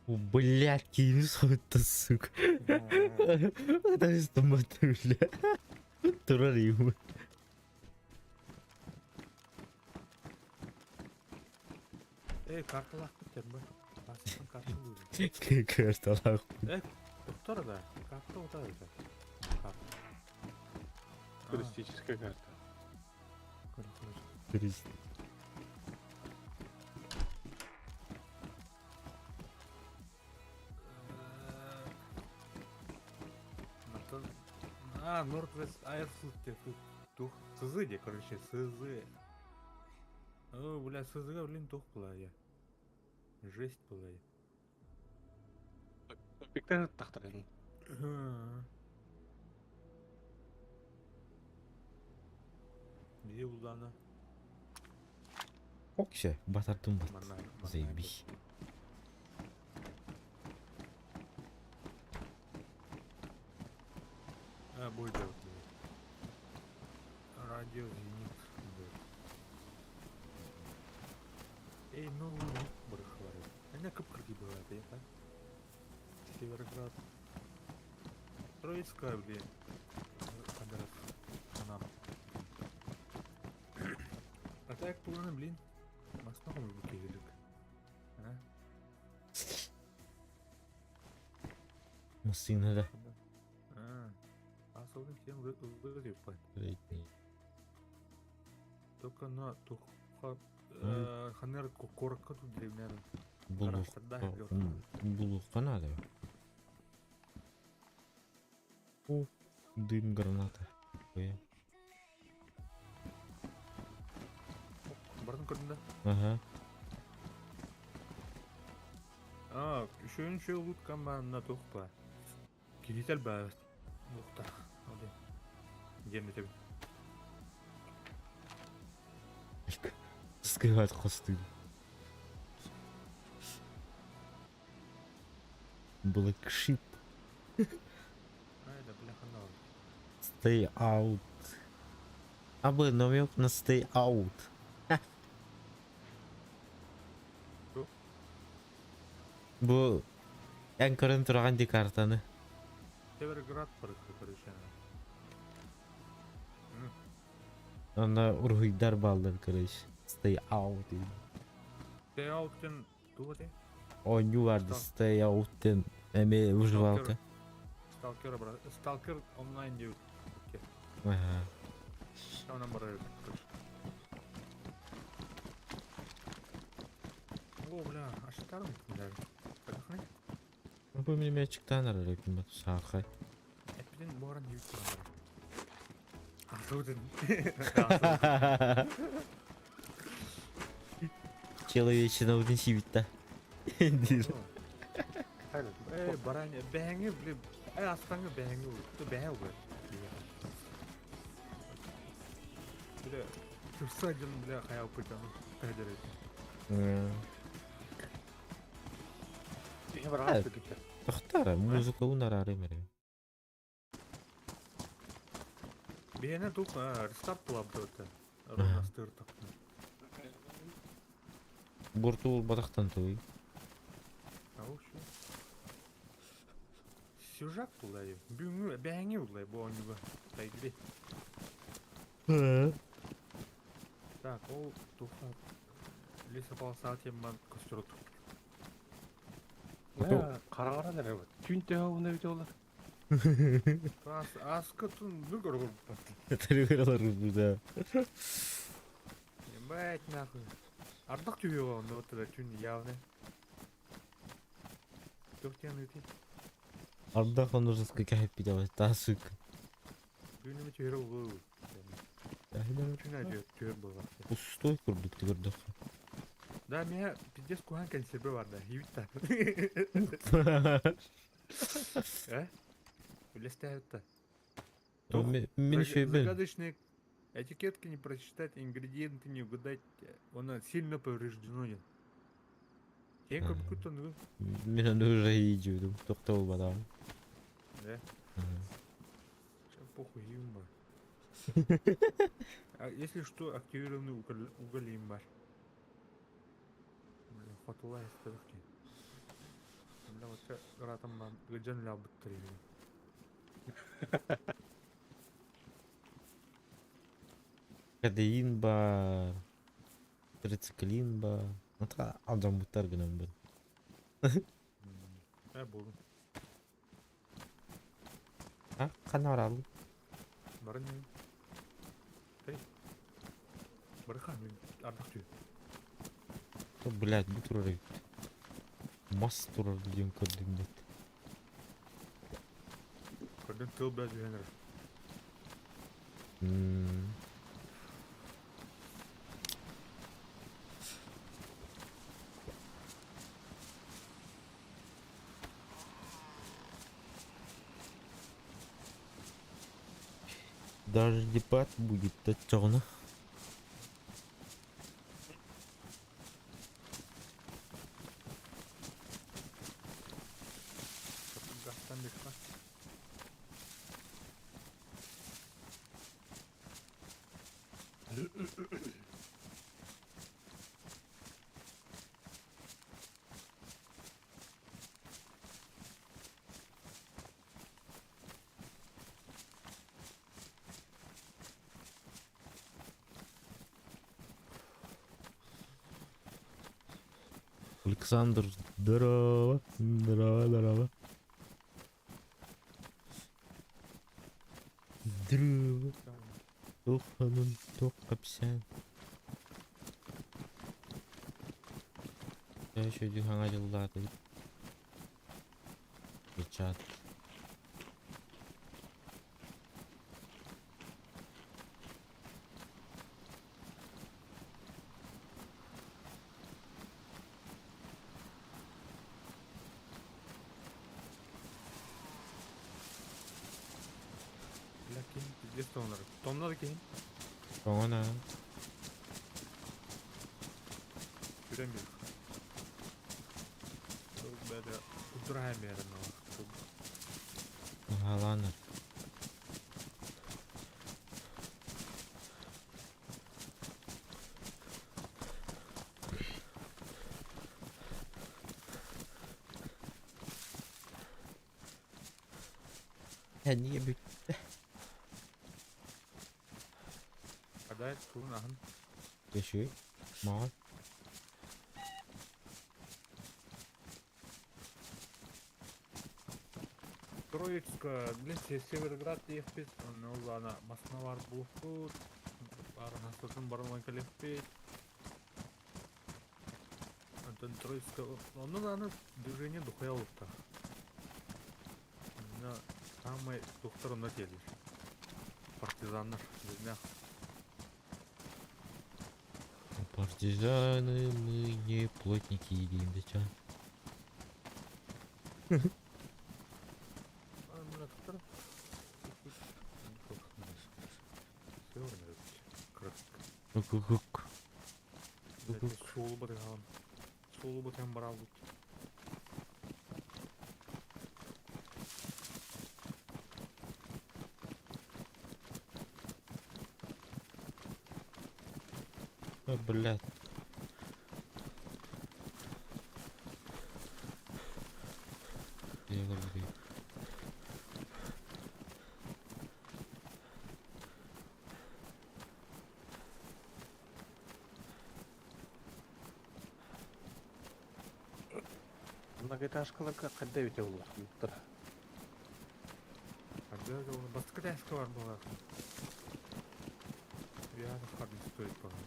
Блядь, кинь-то, сука. Это что, матуля? Турарим. Kartalak biter mi? Basın kartı buyurun. Карталах. Doktor da. Kartı o da öyle. Kartı. Туристическая карта. Турист. Northwest Airfood тух сызы де, короче, сызы. О, бля, сызыга, блин, тух была я. Жесть была я. Топиктен тахтырын. Где улана? Окей, батартун бат. Манай. Заебись. Бой делать. Радио Зенит. Эй, ну, барахвары. Она капкарги бывает, я так? Североград. Троицкая, блин. Адрес. Канал. А так, планы, блин. Мастного руки велик. А? Мусина да. Особенно тем выглядит. Только на туха ханер корка тут древняя. Булуққа надо. О, дым граната. Бардың көрдіңді? Ага. Үшінші луткан бағына тоқпа. Келетел бәр. Луқта. Гемді тебін. Скрывать хосты. Black Sheep. Айда, бляха нау. Stay out. Абы намек на stay out. Бу en көрін тұрған ди картаны. Североград барықты, короче. Анда ургуйдар балдар, короче. Stay out. Stay out'тен туға те? Ойню варды stay out'тен әме выживалка. Сталкер, брат. Сталкер онлайн деу. Ага. Шауна барайық. О, бля, аштарым бля. Қадақай? Бұл мемечіктен әрірекім бәт сақай. Әппеден бұғаран деу тұрған бар. Человечина удын сибітті. Баран, бәңі, бля. Астаңы бәңі өл. Бәңі өл. Бля, тұрса жын, бля, қаяу пұйтаны. Қайдар еді. Я брат, Тохтара, музыка унар арым әрі. Бене тук рестарт булабды өтө. Ровно стыр такты. Буртул батактан той. Ау şu. Сюжет булай. Бүгүн бәңи булай бу ойнуга. Тайгри. Так, ол туха. Лесопал саатемман костюрут. Караңара нере бат. Түнтө хабына бите болар. Аскытын бүк өргөр бат. Тарыгыралар буда. Ебать нахуй. Ардак түйөөгө онда отура түн явны. Тохтян өти. Ардак онурсузга кахип бите тасык. Күнүмө түйөрө болуу. Түн ажы түйөр болгон. Устой курдук тигирдик. Да, меня пиздец кухан консервы var da. Hivita. Улестают-то. Мен şey ben. Загадочные этикетки не прочитать, ингредиенты не угадать. Оно сильно повреждено. Сен көбүкүт onu. Мен аны уже идиотум. Токтол бадам. Да. Сейчас похуй им бар. А если что, активированный уголь им бар. Фатулай стырки. Бля, вот ратам бан гыджан ля быттыры. Кадеин бар. Трициклин бар. Ата адам буттар гынан бар. Болду. А, канар ал. Барын не? Эй. Бархан, ардак түй. Блядь, bu turara gitti. Mas turara diyorum kadın. Kadın tıl biraz güvenir. Дождепад будет, да чёрно. Гастан бешка. Александр, здорово, здорово, здорово. Здорово. Туханын, токапсян. Я еще дюханга жылдаты. Чат. Пиздец тоннар. Тоннар кейін. Соңына. Жүрем бер. Бәді ұдырайым бәрін. Галана. Я не бит. Адай туын ахын. Еще. Мал. Троицка, блин, Северград ефпет, ну ладно, Масновар был тут, Арнастатын барылан калефпет. Антон Троицка, ну ладно, движение духаялык-то. На самый тухтар на теле. Партизанlar, bizня. Партизаны мы не плотники едим, да чё? Хук. Солу батыган. Солу батыган барал тут. Блядь. Я говорю. Многоэтажкаларга кандай өтө болот юктар. Басқа дәскі бар болар. Я хардын стоит болар.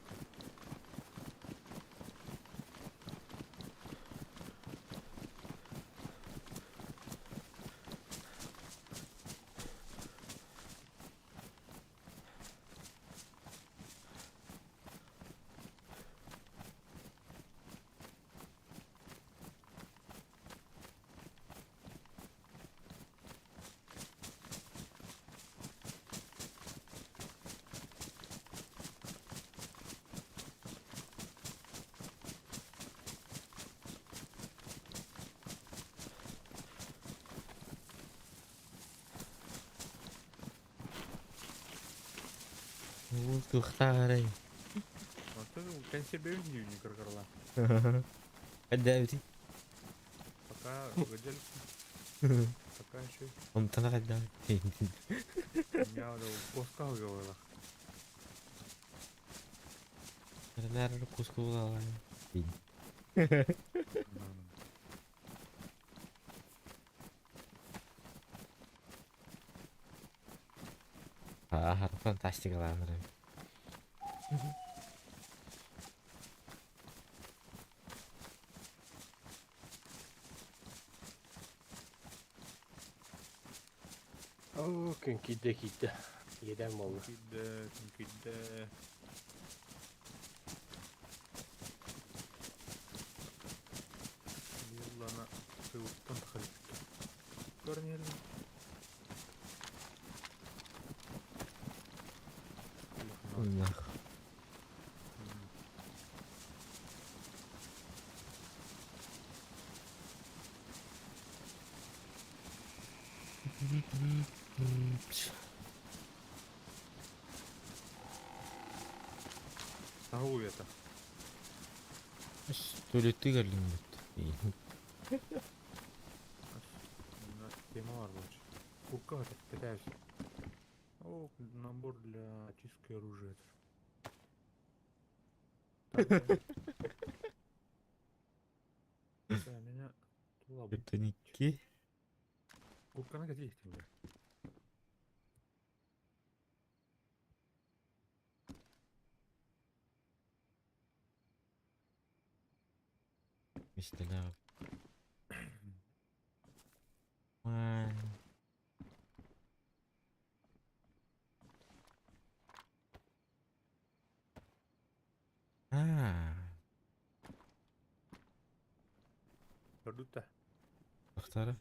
Воздухтарый. Консервировать не каркарла. Кадаври. Пока выделки. Пока еще. Он то надо. Я вот пускал говорила. Наверное, кускала. Фантастика ладно. О, кийде. Еден болду. Киде. Yıllana sıvıttan kalipti. Görmeyelim. Allah. Ау это. То ли ты галим. Тема var больше. Кука так пытаюсь. О, набор для очистки оружия. Меня Это Ники. Кука на где тебе? Мистер. Ай. Gördük de. To'xtari.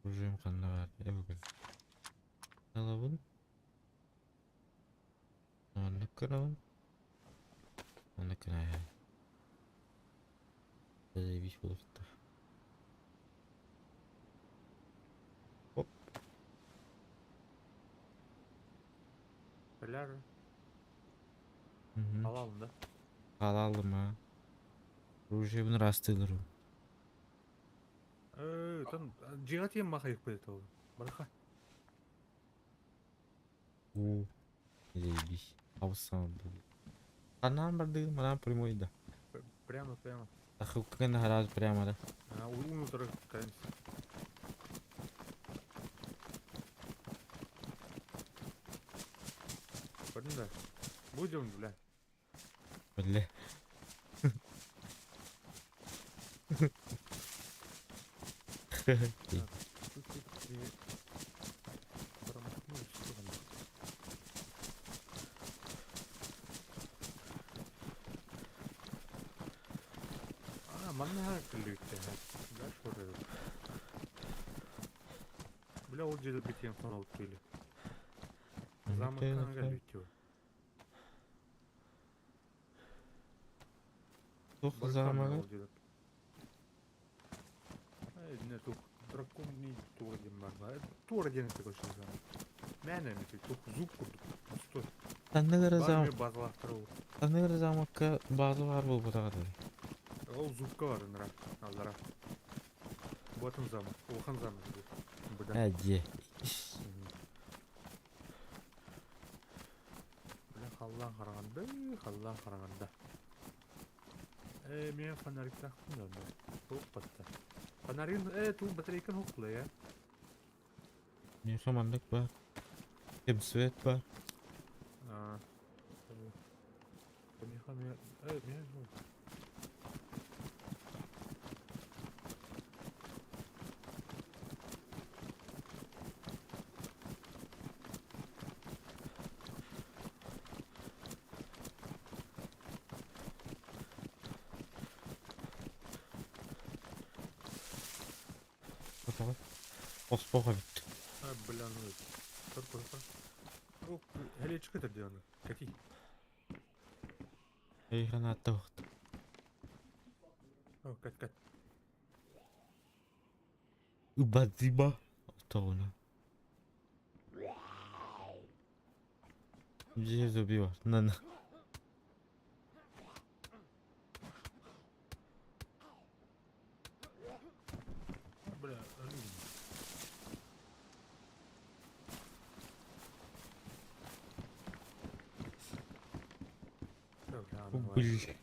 Hujum qanday var? Nima bu? Nima ko'raman? Nima ko'raman? Zajebiś bo'libdi. Hop. Neler? Mhm. Alalım da. Alalım ha. Ruje bunu rastılırım. Там жиғат ем маха ек бәлет ол. Барха. У. Zajebiś. Алсам бұл. Канан барды, манан прямой да. Прямо. Так как раз прямо да. Улуну тұры кайынс. Көрдің да? Будем, бля. Бля. Манна клюйте. Да, что же? Бля, ол жерде бетен сон алып келі. Замыкканга лүйте. Тух замага. Не, тух дракон не тура ден бар. Тура ден это көші замак. Мәне не тух зуб курдук. Стой. Бар базалақтыру. Tanıgır zamakka bazı var bu burada. Ол зубка бар ынра, аллара. Ботын замы, охан замы. Бұда. Әже. Қаллан қарағанда. Мен фонарик тақтым да. Тоқ батты. Фонарин, ту батарейкан оқылы, я? Ne zamanlık var. Kimsvet var. Bakalım. Ospoğa bitti. Бля, ну это. Ну, галечка это где она? Какие? Ey kanatta baktım. О, Кать. Ubazima. Otoğuna. Gdzie zrobiła? No. Бля, Блин.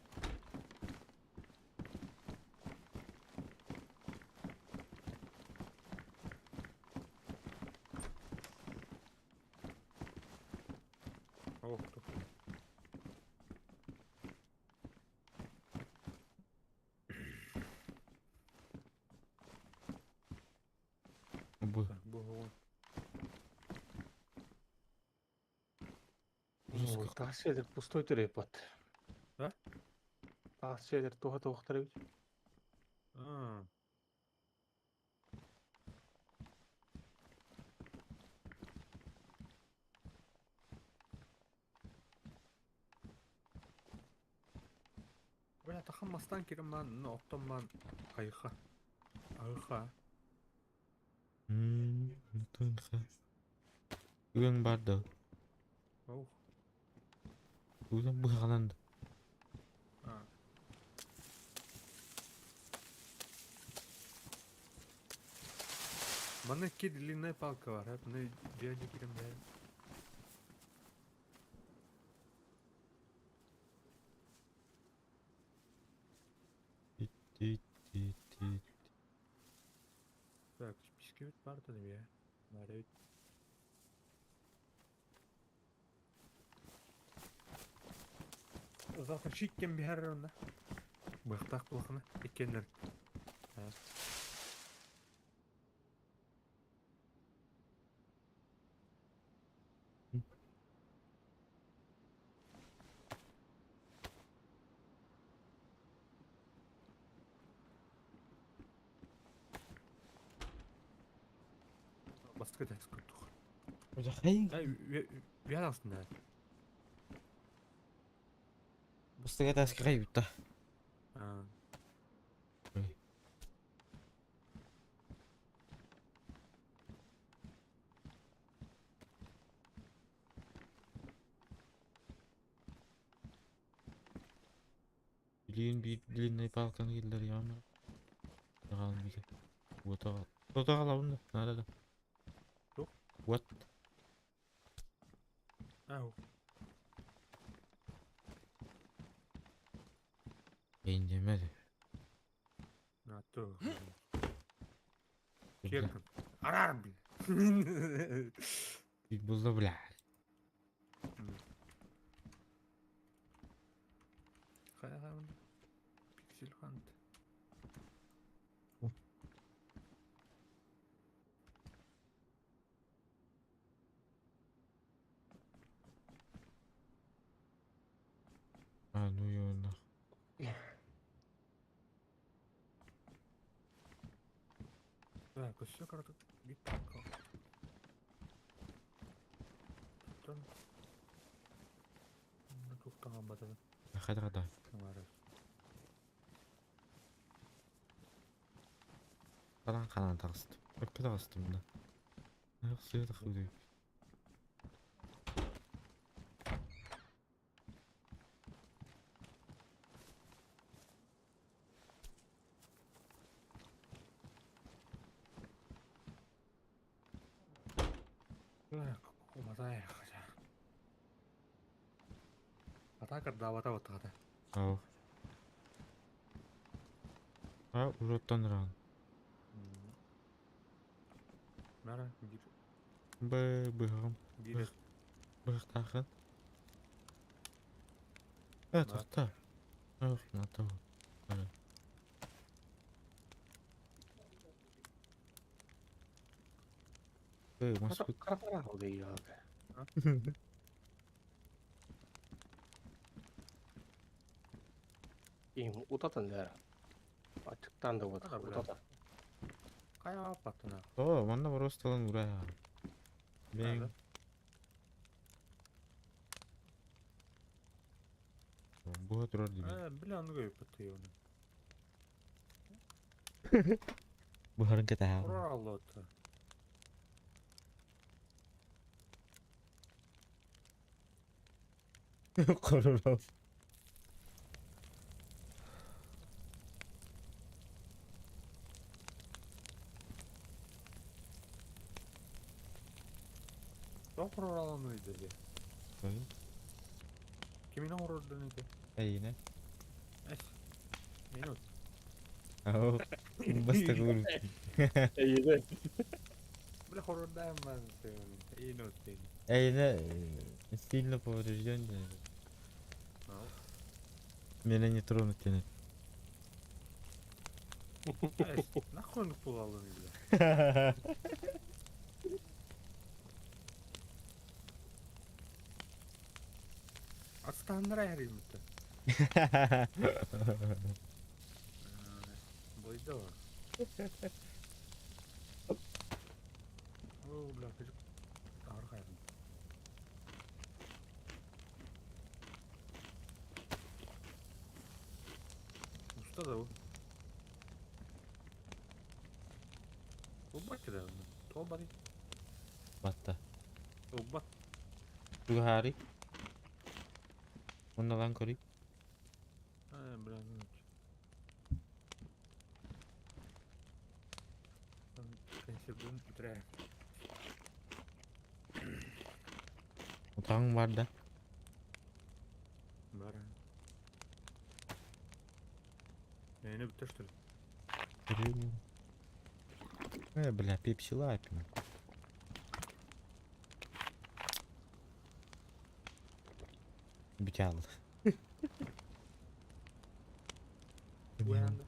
Ох, тут. Bu. Бог. Жестко. Тас şeyler пустой түреп бат. Да? Тас şeyler тоға тоқтар ебет. Бля, тахамастан кирман, но оттоман кайха. Айха. Tunca. Bugün vardı. Ох. Bugün bu kalandı. Мана ки длинная палка var. Hep ne diyecek kirim ya. Так, bisküvit var dedim ya. Var. Завтра шиккен бихар онда. Бахтак булахына икенлер. Басқа да скуттук. Hoca hey. Вял астында. Bustıga taski kaybıttı. Bilin bir длинный палканы келдер яма. Ягалым бике. Отага. Отага лабында. Надо. Жоқ. What? Ау. Eğincemedi. На то. Керкін. Арарым бил. Bir buzda bile. Қайған. Пиксель хант. А, ну его нахуй. Так, все как-то битака. Там. Тут там батады. Хада. Var. Kalan tağıstım. Öpü tağıstım da. Ayak suya takılıyor. Уматай. Ата когда вата вата. Ау. А, уже оттандырған. Нара, Бұғым. гир. Бұғық тақын. Тақта. Ау, натау. Маскут. Карапараху дейі abi. Кейін утатын ләрі. Açıktan da Ага, бля. utata. Кая патына. О, манда просто урая. Мен. да? Бұға тұрар деймін. Бля, ну гай паты оны. Бұғарын кәті ағы. Уралоты. Qorurab. Çok uralanıydı diye. Kimin uğradığınıydı? Yine. Es. Minut. Ау. Баста көріп. İyi de. Бля, урадаем ben seni. İyi not değil. Yine сильно поврежден. Меня не тронуть тянет. Es. Нахуй он пулалıydı? Отстанdıra her yumurta. Boyda var. Oo, bля, çocuk ağır kaydı. Usta da bu. Bu bakıda mı? Toba değil. Батта. Toba. 2 hari. Ondan korik. Ha, bля, ну. Sekund bitirer. Utağın var da. Var. Yayını bitir что ли? Görüyorum. Бля, пепси лапин. Битял. Uyandı.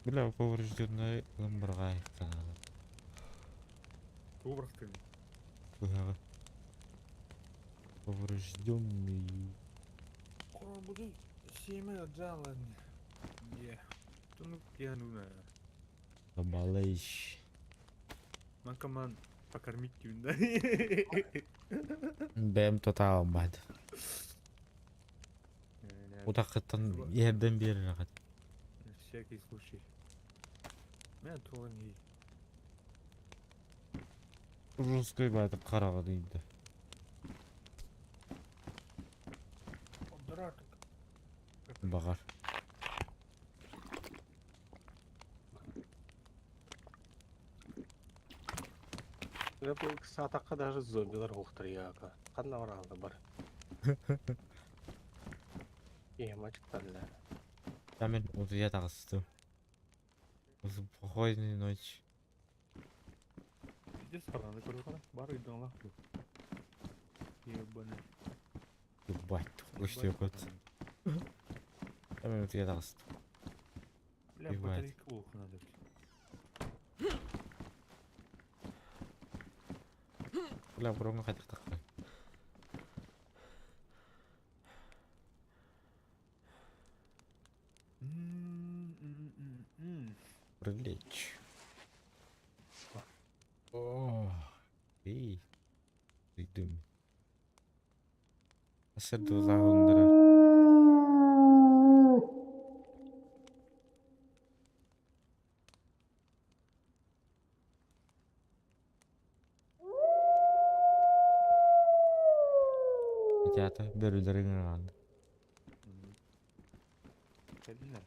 Бля, поврежденный ламбургай. Кого бıraktın? Поврежденный. Koro bu da şeyime calan. Ya. Tunuk yanına. Забалыш. Манкаман покормить тюнда. Бэм тоталым бады. Утақыттан ерден бері рақат. Всякий случай. Мен туған ей. Русской бады қарағы дейді. Дурак. Бағар. Ya bu 2 saat hakkı даже zombiler koktur ya. Kanna var aldı var. İyi açıktan lәрі. Ja, мен уже я тағысты. Осы похойный ночь. Иди сараны көріп қара. Бар үйдің лақ бұл. Ебаный. Ебать, өшті өкөт. Ja, мен уже я тағысты. Бля, Ебать. батарейка болуq надо. Бля, бұрынғы қайтық тақпай. Прилечь. О, ей. Үйдім. Асырды ұзағындырар. Ата бөрілерің ағанды. Kendine.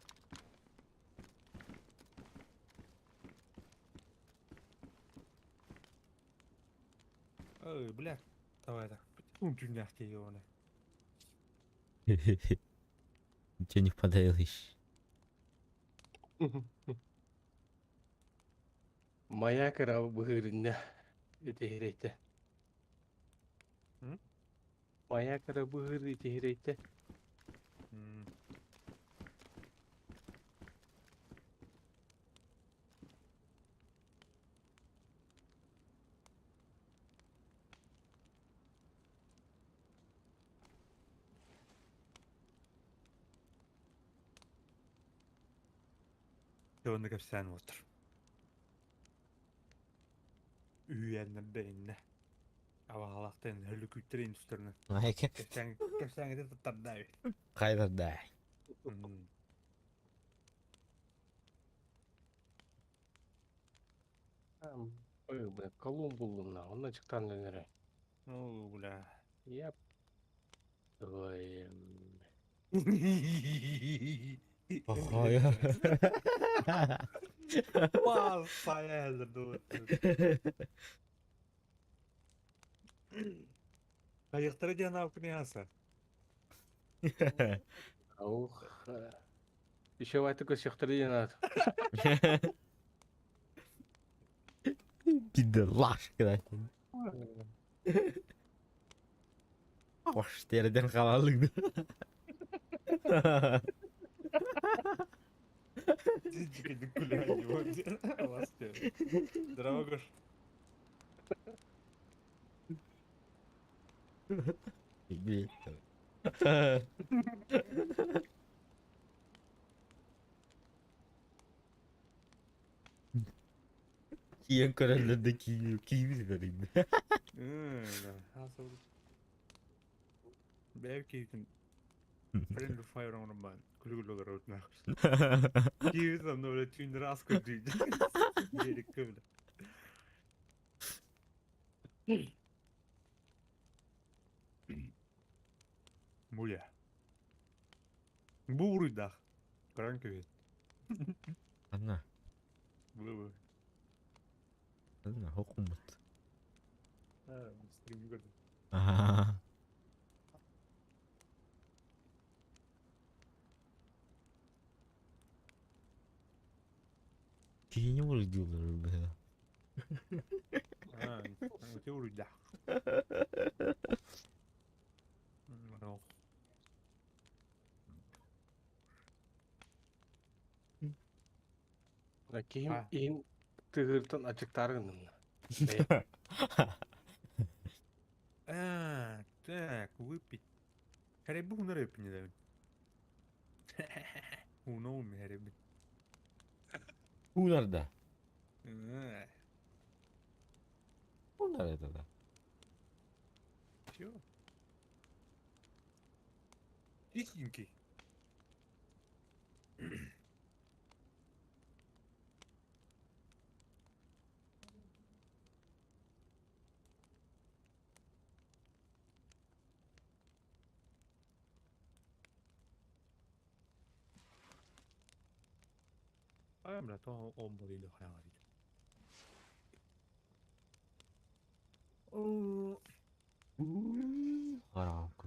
Bля, давай так. Тюнях тебе ona. Ничего не поделаешь. Maya kara bıhırında itihireyte. Hı? Maya kara bıhır itihireyte. Dönük efsane otur. Üyenler inne. Avahalaktan hörlü kütlerin üstlerine. Майка. Kefsen de tutar da. Қайда да. Ой, бля, Колумбулуна, он açıktan dönere. Oh bля. Yap. Ой, Охая. Mal sayılır doğru. Ayıktırı diye ne yapıyorsun? аух. Еще вайты көсектер дейін ат. Пидорлаш кыратын. Boş dereden kalalım. Дички гуляй его. Ласки. Здорово, Гош. Блин. Kiyen körellerde kiyiyor. Kiyimiz Да. Hasıl. Belki yükün. Friend of Fire on man. Kulügülü olarak ötmek. Giyiyorsan da öyle tüyünleri az kötüydü. Gelik öyle. Muya. Bu vuruydu. Karan köyü. Ana. Bu. Ana hukumet. Ha, stream'i gördüm. Aha. Kiyini vur diyorlar be. Ha, öte vuruydu. No. Кейін Ha. ең тығыртын açıktarın. Так, выпить. Харибу на рэп не дают. Уноуми хариби. Bu nerede? Bu nerede da? Чё? Тихенький. А, бля, то он был или говорит. Karanlık.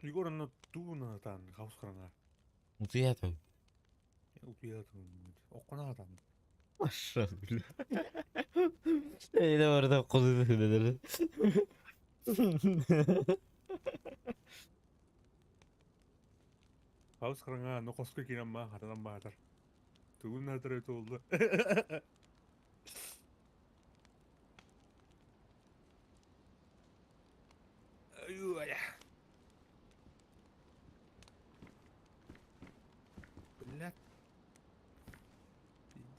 Егор, ну ту на там, хаускарана. Mutlu yatıyor. Уядан. Окунадан. Maşallah. Öyle orada kolu söylenir. Хаускарана, но коско кирам ма, харадан баатар. Тугун натар өтө болду. Ай. Бля.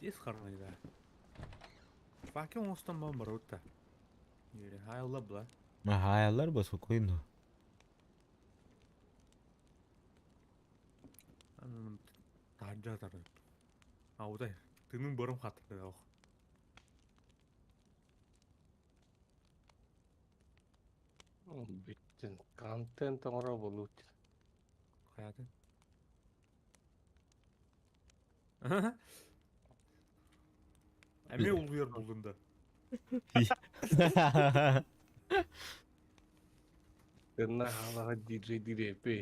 Пиздец харный да. Факи он устан бомбарута. Yürü, hayallah bla. Hayaller basık oyunu. Taca tarı. Аудай. Тының бұрым қатырды ау. Бит. Атын контент оңора болуут. Каятын. Әме ул ер булдында. Гына халага дирепе.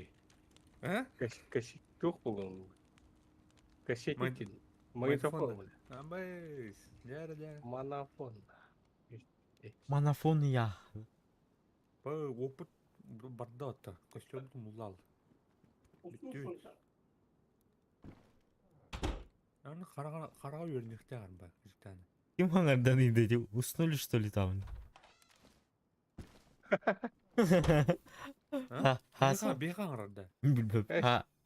Кассет жоқ болған. Кассет Майн- екен. Магнитофон. Амбайс. Дәрі. Манафон. Манафония. Ба опыт барды атта. Костюмды мулал. Бүттү. Аны қарага өрнекте арба. Життаны. Ким хаңардан иде? Уснули что ли там? Хаса Бейхан арада. bilmem.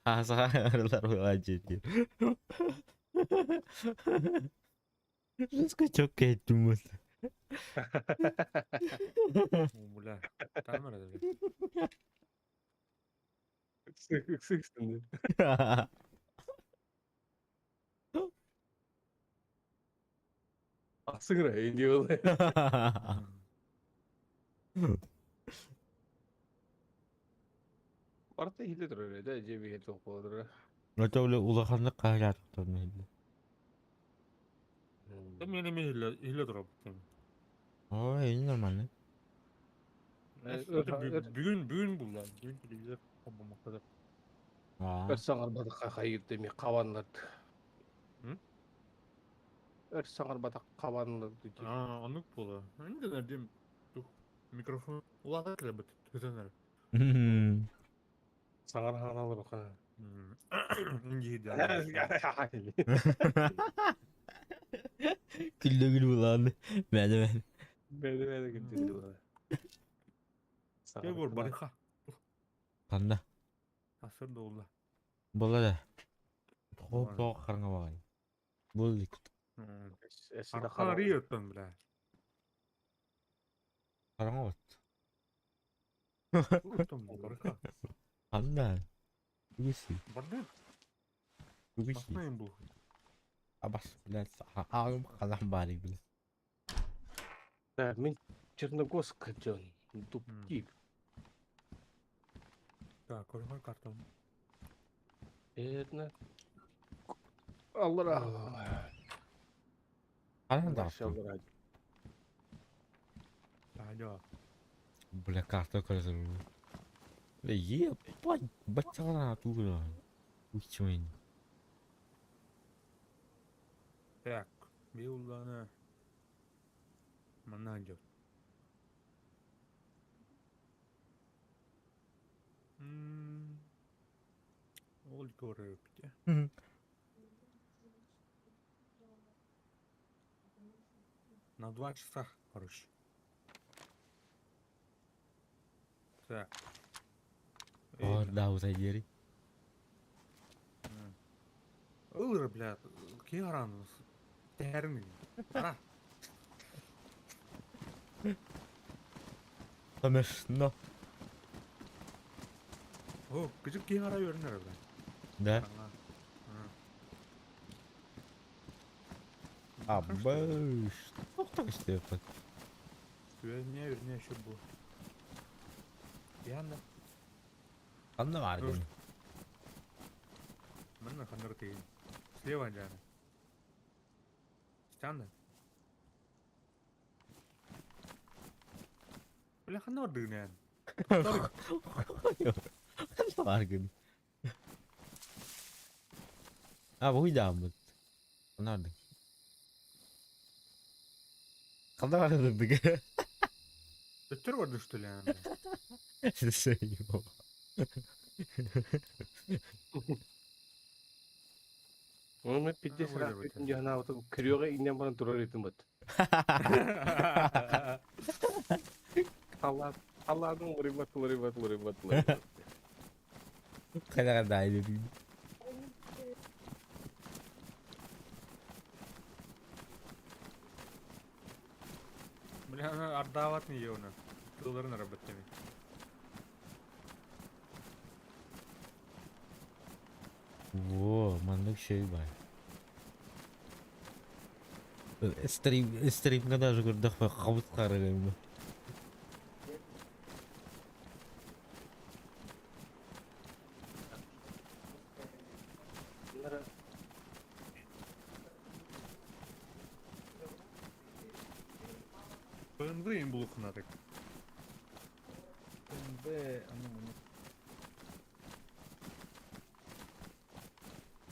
Hasa aralar aja dia. Rızkı çok ettim. Муля. Там арада. Үксүксүндү. Асыңра энди болай. Барта хиле турар эде, жеби хет окулдура. Это öyle ulakanda kayar tutanıydı. Там менеме хиле турап. Oo iyi normal. Бүгүн бул да. Бүгүн телевизор болмакта. Aa. Өрсаңар бадакка кайырды эми кабанларды. Өрсаңар бадак кабанларды. Анык бола. Энди дем микрофон улада келбет. Төтөнөр. Саңар ханалар окана. Инди да. Gülle gül bulandı. Ben. Беде гүлдү. Кээ бор барыха. Kanda. Асыр да улла. Bola da. Тоқ қарыңа бағай. Болды. Арка риеттен биле. Қарыңа бат. Том барыха. Kanda. Бүгісі. Барды. Бүгісі. Басмайын бул. Абас. Ağım қалам бары біле. Да, мен Черногорск жон. Туптип. Так, көргөн картон. Этна. Аллара. Қарың да. Машаллар. Алло. Бля, карта көрсін. Бля, ебать. Бачағана туғыра. Учуын. Так, bir улланы. Мына жок. Ол көрөптү. На 2 часа, короче. Так. О, да, узайдери. Ылыр, бля, кең араныз. Тәрін. Ара. Смешно. О, кыжык кең ара өрнөр, бля. Да? Ага. Абыш. Тоқтақ істеп бат. Өрне şu bu. Yandı. Қанда бар Dur. екен. Мына хандар тейін. Слева жаны. Стянды. Бля, хандар дыгнен. Қанда бар екен. А, бұл да бұд. Қанарды. Қанда бар екен. Ötür vardı что ли? Сейво. Мен пидде сырақ бетін жана отын кіріоға инен бана тұрар етін бат. Алладың лыримат. Қайда айды дейін. Бля, она отдавать не ее, кылдырын работами. Во, мандық şey бар. Стримға даже көрдік қабыт қарағайым ба. Pındı en buluknadık. Pındı anam.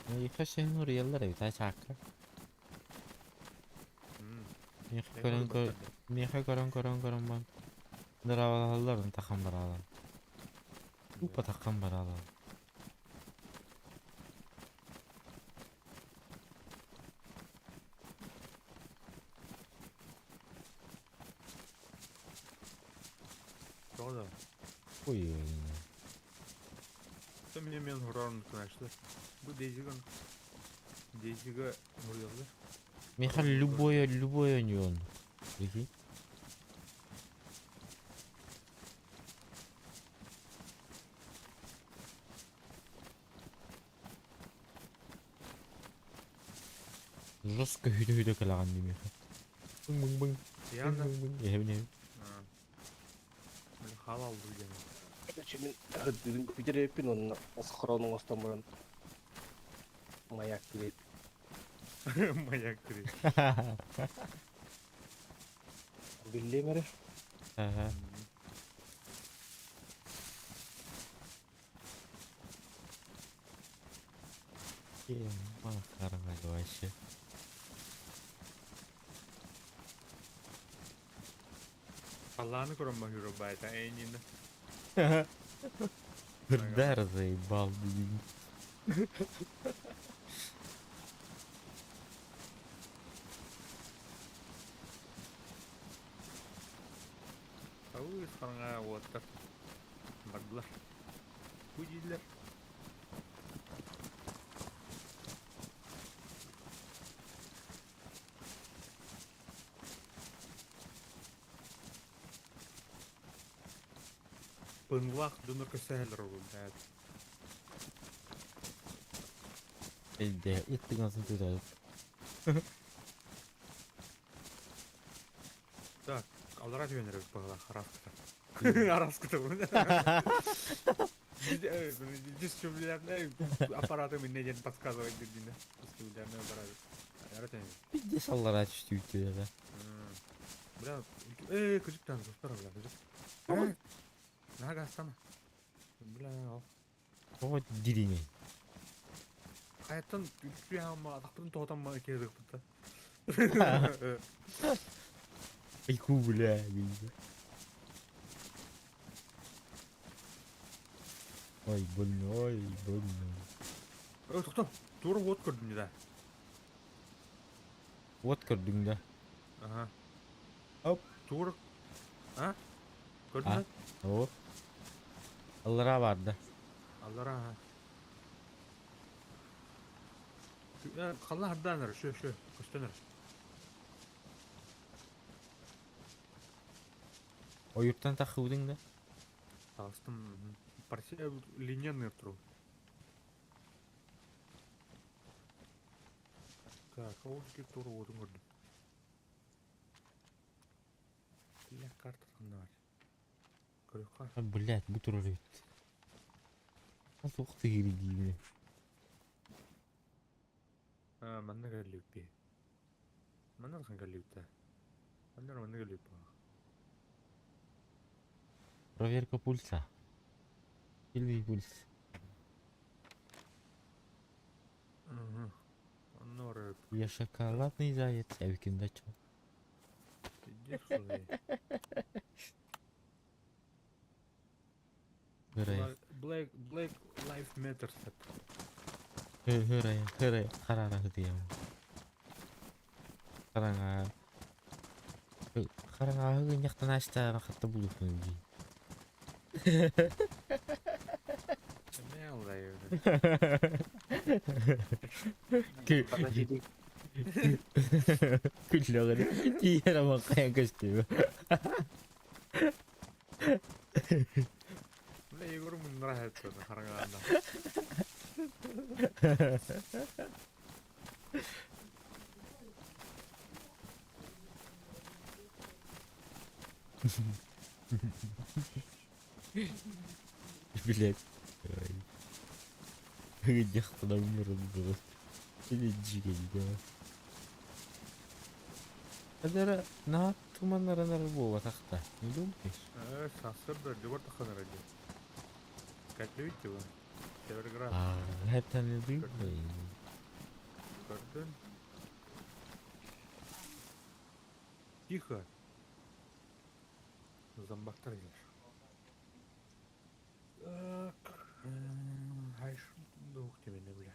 Mika sen oraya bir tane çakra. Mika koran ban. Darawalardan takam baralar. Upa takam baralar. Doğru. Uy. Sen men horarın kınaştı. Bu değişigen. Değişige oluyorlar. Mika любое нён. Пики. Жестко hüde kalan Mika. Bung. Yandan. Ne? Ben halal bulacağım. Şimdi hıddırın bir repin onun asıkıranın astamıran mayak gibi. Mayak kırıyor. Billi mere. Aha. Bana karanga başı. Allah'ını korusun bakıyorum bayta en yine. Hırdar zaybal bugün. Avuç sana water. Maglar. Kujiler. Pınlak dönür keseler olur. Evet. Elde ettik nasıl tutar. Так, алара дүйенерек бағала араскыта. Араскыта бұл. Дистрибьюляторный аппараты мне не подсказывает, где дистрибьюляторный аппарат. Bir de sallara düştü ülkelere. Бля, күзіктен жоспар бля, күзік. Нага астана. Бля, ал. O dilini. Қайттан үлпей ама, адақтың тоғытан ма кердік бұтта. Айку бля. Ой, больно. Тоқтам, тура от көрдім не да. Вот gördün de. Ага. Hop. Тура. А? Көрдің Ha. бе? O. Allara vardı. Аллара. Қалла харданыр, шө, көстенір. O yurttan takıldın da. Астым линейный тұру. Так, ауызге туры одың көрдім. Бля, карта қандар. Көріқа. Блять, bu tur öyle. Nasıl oktu geri giyimi? Манна кәліп бе. Манна қан кәліп та. Манна кәліп ба. Проверка пульса. Сильный пульс. Норы. Я шоколадный заяц, я викиндачу. Иди сюда. Black Lives Matter. Hıraya, karara hıdıyam. Karanga hıgın yaktan açtığına hatta bulup mu bilgi. Ne oluyor? Bana ciddi. Gülüyor hadi. Diğer ama kayan gösteriyor. Ne yorum rahat sonra karanganda. Блять. Yaktan umurumda. Bilecik ya. Kadara ne yaptı? Суманнарынар болу атакта. Не думаешь? Сасыр да дебар таханар эди. Катлевите вы. Северград. Это не думай. Көрдүн. Тихо. Зомбактар келер. Так. Айш. Дух тебе не бля.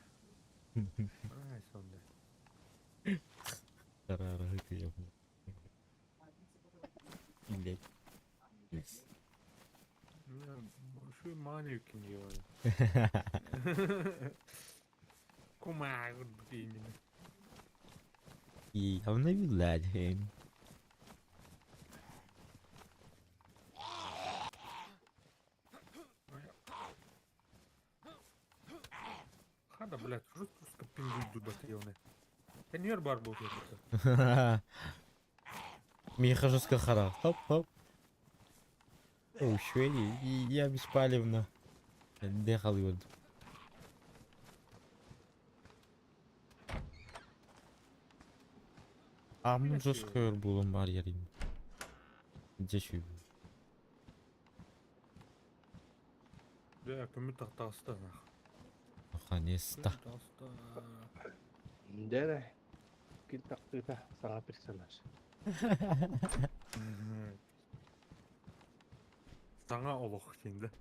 Ай, сонда. Карары кыйым. Илек. Şu mani kim diyor. Kuma diyeyim. И явно вилладен. Hadi блядь, жестко пингуй батальоны. Конвейер бар был какой-то. Миха жестко хара. Хоп-хоп. О, шведи, я беспалевно. Дехал его. Амын жестко булым бар ярим. Где şu? Да, көмір тақтағыста. Наконец-то. Да. Кин тактыта саңа персонаж. Саңа олық кенді.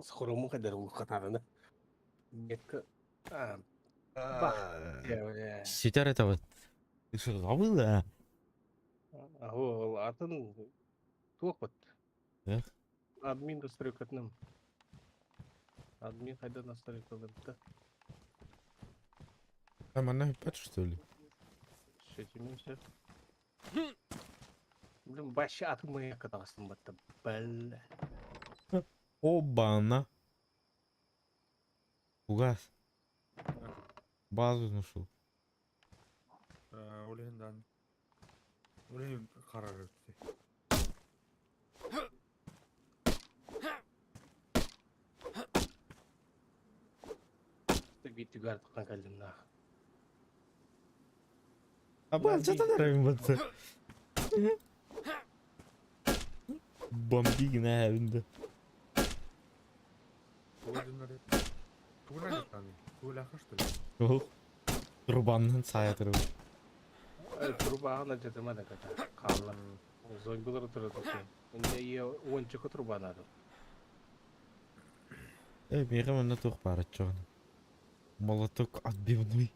Схоромун кадар ул катарына. Метка. Ба. Сетер это вот. Ты что, забыл, да? Ол атын туопот. Да? Админ настройкатным. Админ кайда настройкалыпты. Там она опять что ли? Шетимимся. Блин, башы атымая катасын батты. Бәл. Оба-на. Угас. Базу нашел. Өлеңдан. Өлең қарар өтті. Битті артыққан кәлдім на. А что ты нравится? Бомбиги на evinde. Өлеңдері. Туғына жеткені. Өләқы что ли? Yok. Kurbandan sayatırım. Трубағына жетімеді кәді. Қалым. Зомбилар тұрады кен. Önde iyi oyuncu turbanadı. Миха мына тоқ бар атчағын. Молоток отбивной.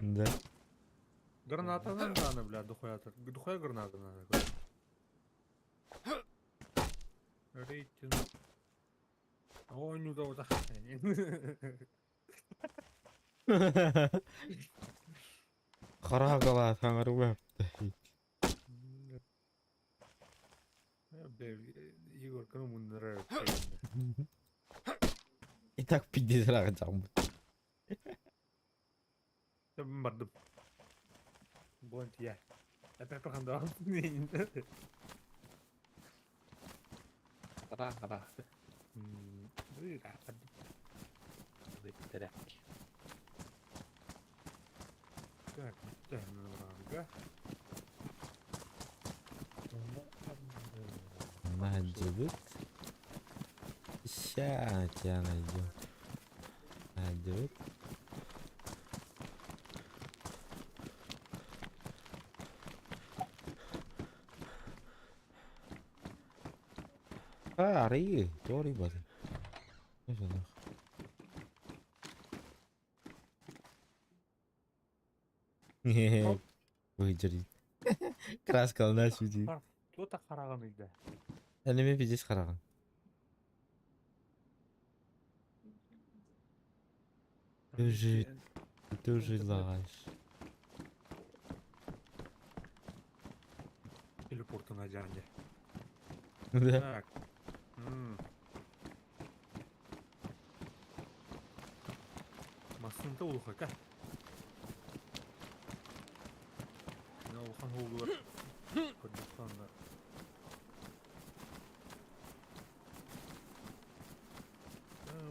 Да. Гранатадан даны, бля, духоятыр. Духой граната надо. Рейтинг. Ой, не удалось. Қара қала таңыры өпті. Егор, кому нравится? И так 50 раз жамбы. Я бардым. Блонт я. Опять пахандал. Қара. Так, врага. Найдет. Ща тебя найдем. Найдет. Ари, тори бады. Выйдет. Краска у нас видит. Кто-то қараған үйді. Әлеме бидес қараған. Ты уже лагаешь. Телепорты на джанде. Да. Так. Масынты улуға ка. Ne olkan oldular. Kurdistan'da.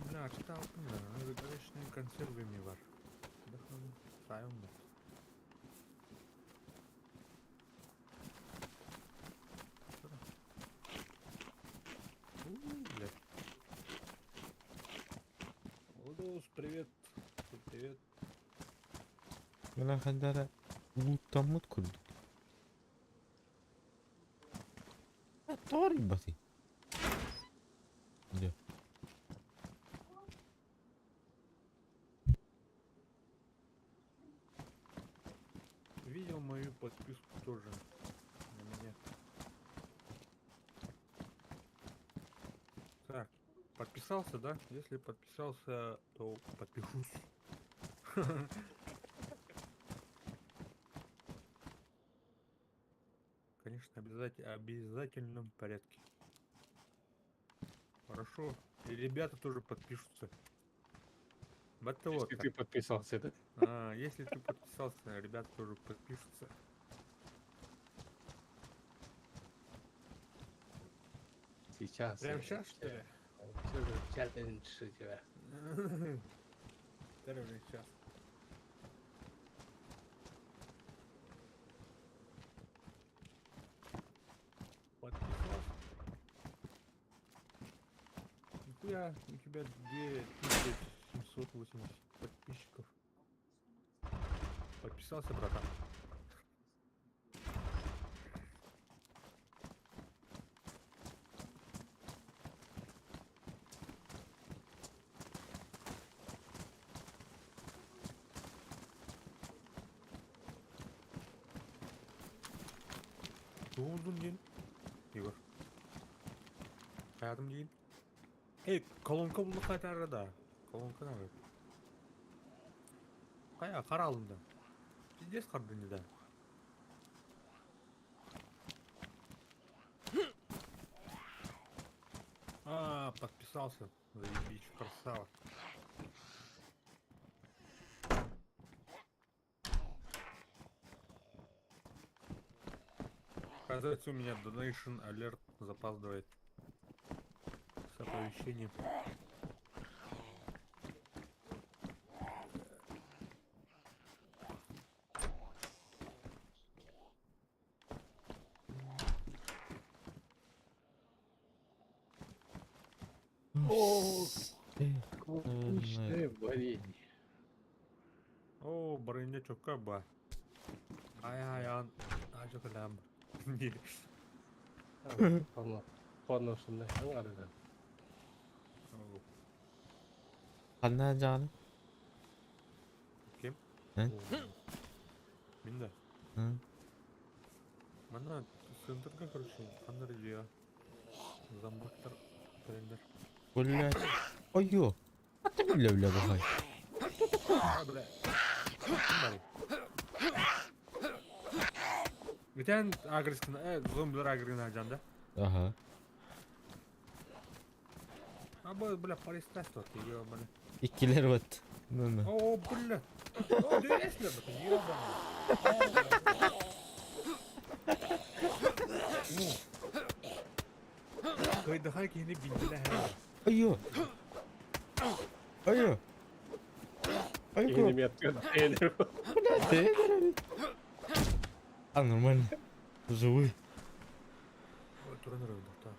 Бля, что там? Грешник. консервами var. Bakalım sayın mı? Блядь. Олдос, привет. Привет. Мен кандара уттамыт күрдүк. Тори баси. Да. Видел мою подписку тоже на меня. Так, подписался, да? Если подписался, то подпишусь. Конечно, обязательном порядке. Хорошо. И ребята тоже подпишутся. Вот вот. Если ты подписался, да? Если ты подписался, ребята тоже подпишутся. Сейчас. Прямо сейчас, что ли? Что за челлендж у тебя? Прямо сейчас. Подписался. Нихуя, у тебя 2780 подписчиков. Подписался, братан. Туылдың дейін Егор. Қаядым дейін. Эй, колонка бұлды қайтары да. Колонка нағыр. Қая, қара алынды. Пиздец қарды не да. Подписался. Заебись, красава. Оказывается, у меня Donation Alert запаздывает с оповещением. О, клубничное варенье. О, барыня чока ба. Ай-ай-ан. Ай, кадам. Не. Конусундай аңарыдан. Кандай жагы? Кем? Э? Мен да. Мана центрга, короче, қандар жия. Замбақтар, трендер. Блядь. Ой-ё. А ты бля бахай. Бля. Бари. Geçen agresine, zombiler agresine alacağım da. Ага. Bu bля, паристас тут, ёбаный. Иккилер вот. Ну-ну. О, бля. О, дөресler bakın, ёбаный. Kıydığa kini bindiler he. Ой-ё. Ой-ё. Ой-ё. Еле ответ. Блядь, ты. А, нормально. Живой. Ой, турнир да.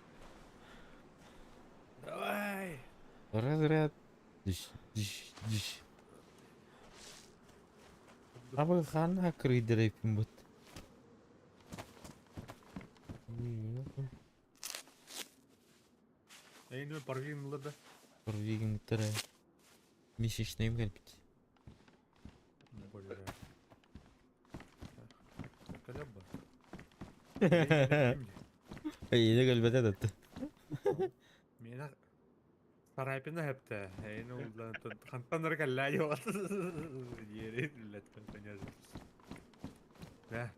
Давай. Разряд. Диш. Абы хана крыдырайпын бут. Эйнме паргинлы да. Порвигим тырай. Месячный кальпить. Бля. Каляба. Ey, ne galiba da. Мені сарайпина хепте. Эйн улдан хантаныр калла ёт. Ере билет компания. Да.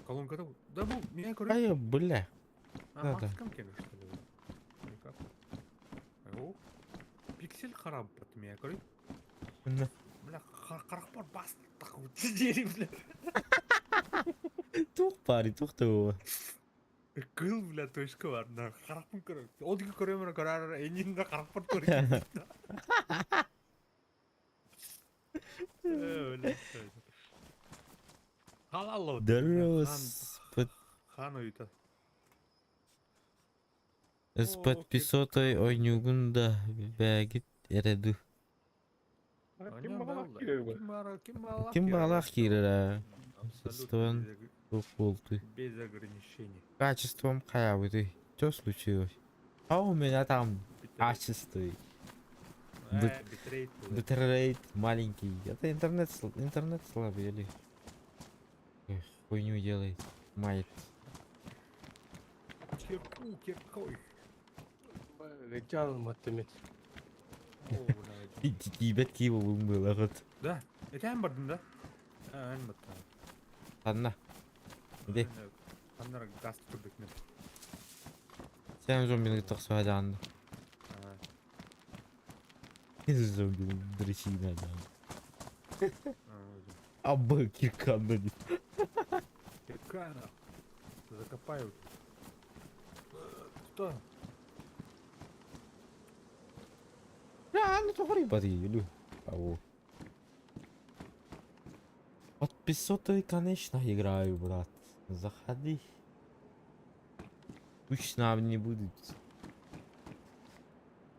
Колонка да бу меня короче. Ай, бля. да. Макском кем что ли? Никак. О. Пиксель харап от меня короче. Да. Бля, харахпар баст. Так вот дери, бля. Тух пари, тух то. Кыл, бля, точка var. На харахпын короче. Одги көрөмөр көрөр, энинде харахпар көрөм. Öyle. Halal oldu. Дорос. Хан uyudu. С О, подписотой кирка. ойнугунда бәгит эреду. Kim balak giriyor bu? Ким балах кирера? Абсолютно Стон болду. без ограничений. Качеством хаябыды. Что случилось? А у меня там качество. Битрейт. Битрейт маленький. Это интернет слабый или хуйню делает. Мает. Киркой. Canım Demet. Тибет киво было вот. Да, это en bardın da. En bardın. Ладно. Иди. Аннар газ турдuk ne? Sen зомбині тақсуады анды. Зомбині дрочина да. Абы кирканды дейді. Киркана. Закопают. Кто? Ну туғри бады елу. Ау. Подписоты, конечно, играю, брат. Заходи. Пусть нам не будет.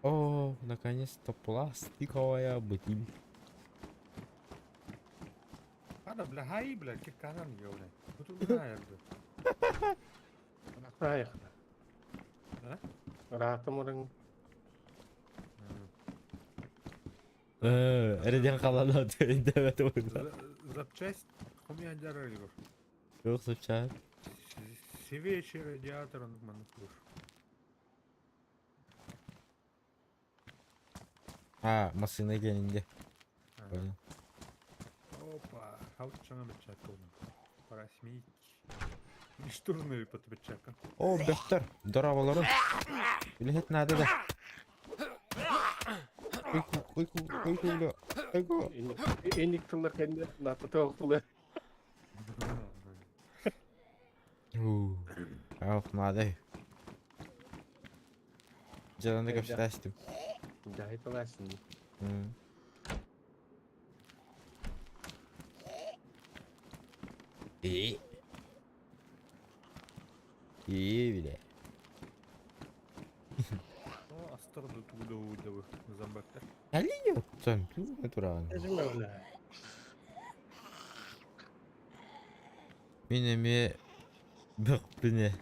О, наконец-то пластиковая бутыль. Hadi bile hay bile kirkana mı yiyor lan? Bu da hayırdı. Rahat. Ha? Rahatım orang. Ereden kalanlar evet oyunda. Запчасть хумяндя рыльгов. Yok sıçar. Свечи радиаторын маныкур. Ha, masına gelince. Понял. Опа, хавчана бечак oldu. Парасмик. Штурмы под бечака. O Behter, darabaları. Bilet nerede de? Uyku. Enik tılır kendi. Natı tavuk tılır. Yok nerede? Canını gösterdim. Cahit olasın. İyi. İyi bile. O astırdı tuğdu zambaklar. Elin yok. Sen ne durağın? Ezim öyle. Minemi bıkbine.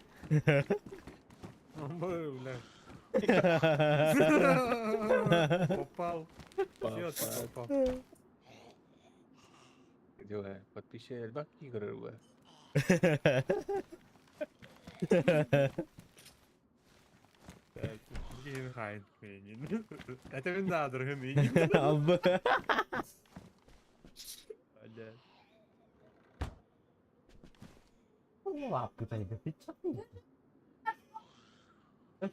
Ama öyle. Попал. Честно попал. Diyor, подписчик bak игры bu. Yeni hain benim. Etemin dağdır hemi. Abi. Hadi. Ne yaptı tayda? Hiç yapmıyor.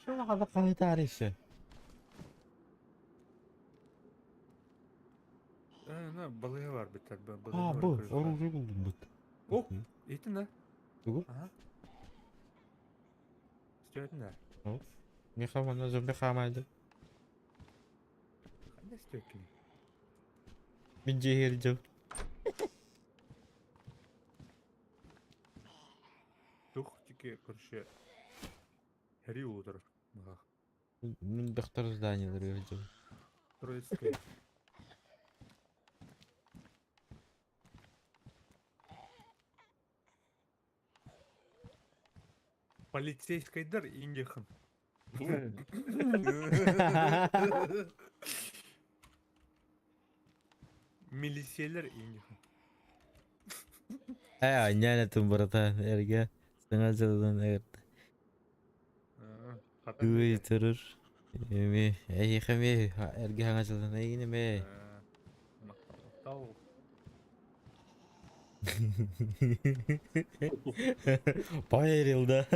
Şuna kadar kahve tarihi. Ne balığı var bir tane. Ha bu. Orucu buldum bak. Oh. Eğitim ne? Bu. Aha. İstiyordun ne? Of. Ne kafana zombi kamaydı. Ne istiyordun? Bir cehircim. Дух тільки, короче, грі удар. Бехтер здание дорогим. Троицький. Полицейскайдар индихан. Milisiyeler iндихан. Няня там, братан, эрге. Сыңа жылдан эрді. Үй тұрыр. Эме, әйхеме, эрге хаңа жылдан әйгінеме. Тау. Поверил, да?